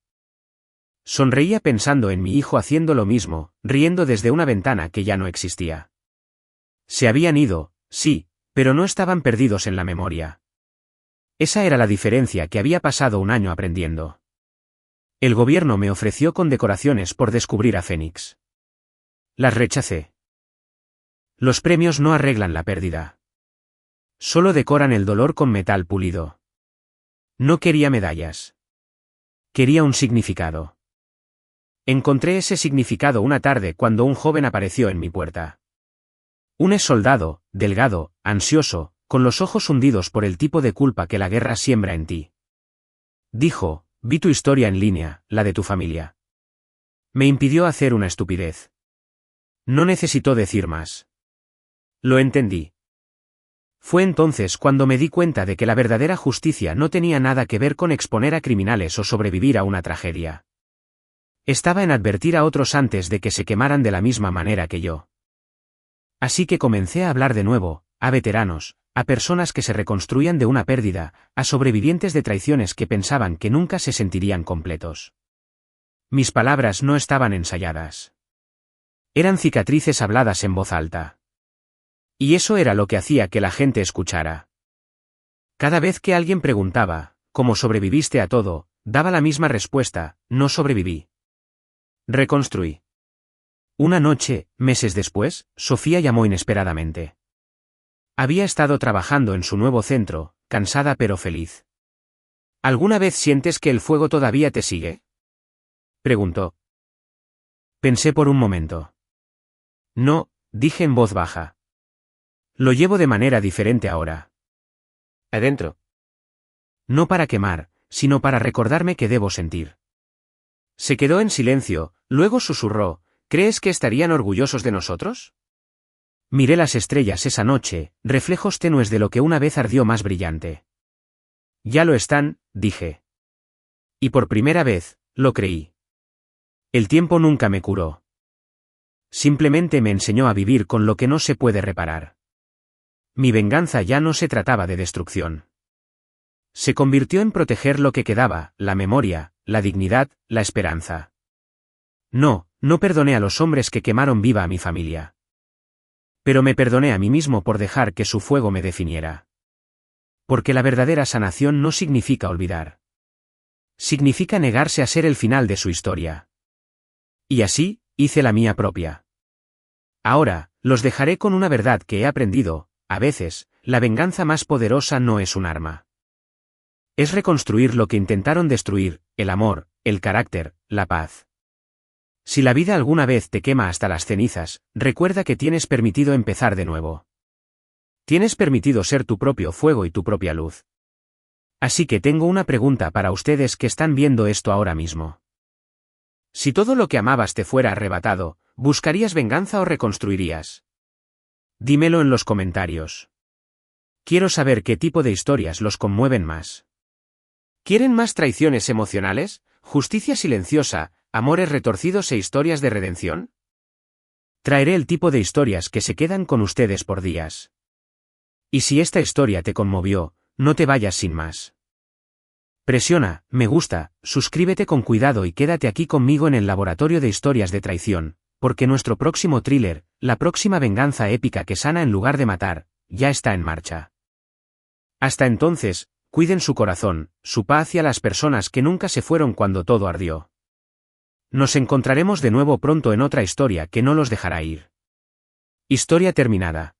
Sonreía pensando en mi hijo haciendo lo mismo, riendo desde una ventana que ya no existía. Se habían ido, sí, pero no estaban perdidos en la memoria. Esa era la diferencia que había pasado un año aprendiendo. El gobierno me ofreció condecoraciones por descubrir a Fénix. Las rechacé. Los premios no arreglan la pérdida. Solo decoran el dolor con metal pulido. No quería medallas. Quería un significado. Encontré ese significado una tarde cuando un joven apareció en mi puerta. Un exsoldado, delgado, ansioso, con los ojos hundidos por el tipo de culpa que la guerra siembra en ti. Dijo: vi tu historia en línea, la de tu familia. Me impidió hacer una estupidez. No necesitó decir más. Lo entendí. Fue entonces cuando me di cuenta de que la verdadera justicia no tenía nada que ver con exponer a criminales o sobrevivir a una tragedia. Estaba en advertir a otros antes de que se quemaran de la misma manera que yo. Así que comencé a hablar de nuevo, a veteranos, a personas que se reconstruían de una pérdida, a sobrevivientes de traiciones que pensaban que nunca se sentirían completos. Mis palabras no estaban ensayadas. Eran cicatrices habladas en voz alta. Y eso era lo que hacía que la gente escuchara. Cada vez que alguien preguntaba: ¿cómo sobreviviste a todo?, daba la misma respuesta: no sobreviví. Reconstruí. Una noche, meses después, Sofía llamó inesperadamente. Había estado trabajando en su nuevo centro, cansada pero feliz. ¿Alguna vez sientes que el fuego todavía te sigue?, preguntó. Pensé por un momento. No, dije en voz baja. Lo llevo de manera diferente ahora. Adentro. No para quemar, sino para recordarme que debo sentir. Se quedó en silencio, luego susurró: ¿crees que estarían orgullosos de nosotros? Miré las estrellas esa noche, reflejos tenues de lo que una vez ardió más brillante. Ya lo están, dije. Y por primera vez, lo creí. El tiempo nunca me curó. Simplemente me enseñó a vivir con lo que no se puede reparar. Mi venganza ya no se trataba de destrucción. Se convirtió en proteger lo que quedaba: la memoria, la dignidad, la esperanza. No perdoné a los hombres que quemaron viva a mi familia. Pero me perdoné a mí mismo por dejar que su fuego me definiera. Porque la verdadera sanación no significa olvidar. Significa negarse a ser el final de su historia. Y así, hice la mía propia. Ahora, los dejaré con una verdad que he aprendido: a veces, la venganza más poderosa no es un arma. Es reconstruir lo que intentaron destruir: el amor, el carácter, la paz. Si la vida alguna vez te quema hasta las cenizas, recuerda que tienes permitido empezar de nuevo. Tienes permitido ser tu propio fuego y tu propia luz. Así que tengo una pregunta para ustedes que están viendo esto ahora mismo. Si todo lo que amabas te fuera arrebatado, ¿buscarías venganza o reconstruirías? Dímelo en los comentarios. Quiero saber qué tipo de historias los conmueven más. ¿Quieren más traiciones emocionales, justicia silenciosa, amores retorcidos e historias de redención? Traeré el tipo de historias que se quedan con ustedes por días. Y si esta historia te conmovió, no te vayas sin más. Presiona, me gusta, suscríbete con cuidado y quédate aquí conmigo en el laboratorio de historias de traición, porque nuestro próximo thriller, la próxima venganza épica que sana en lugar de matar, ya está en marcha. Hasta entonces, cuiden su corazón, su paz y a las personas que nunca se fueron cuando todo ardió. Nos encontraremos de nuevo pronto en otra historia que no los dejará ir. Historia terminada.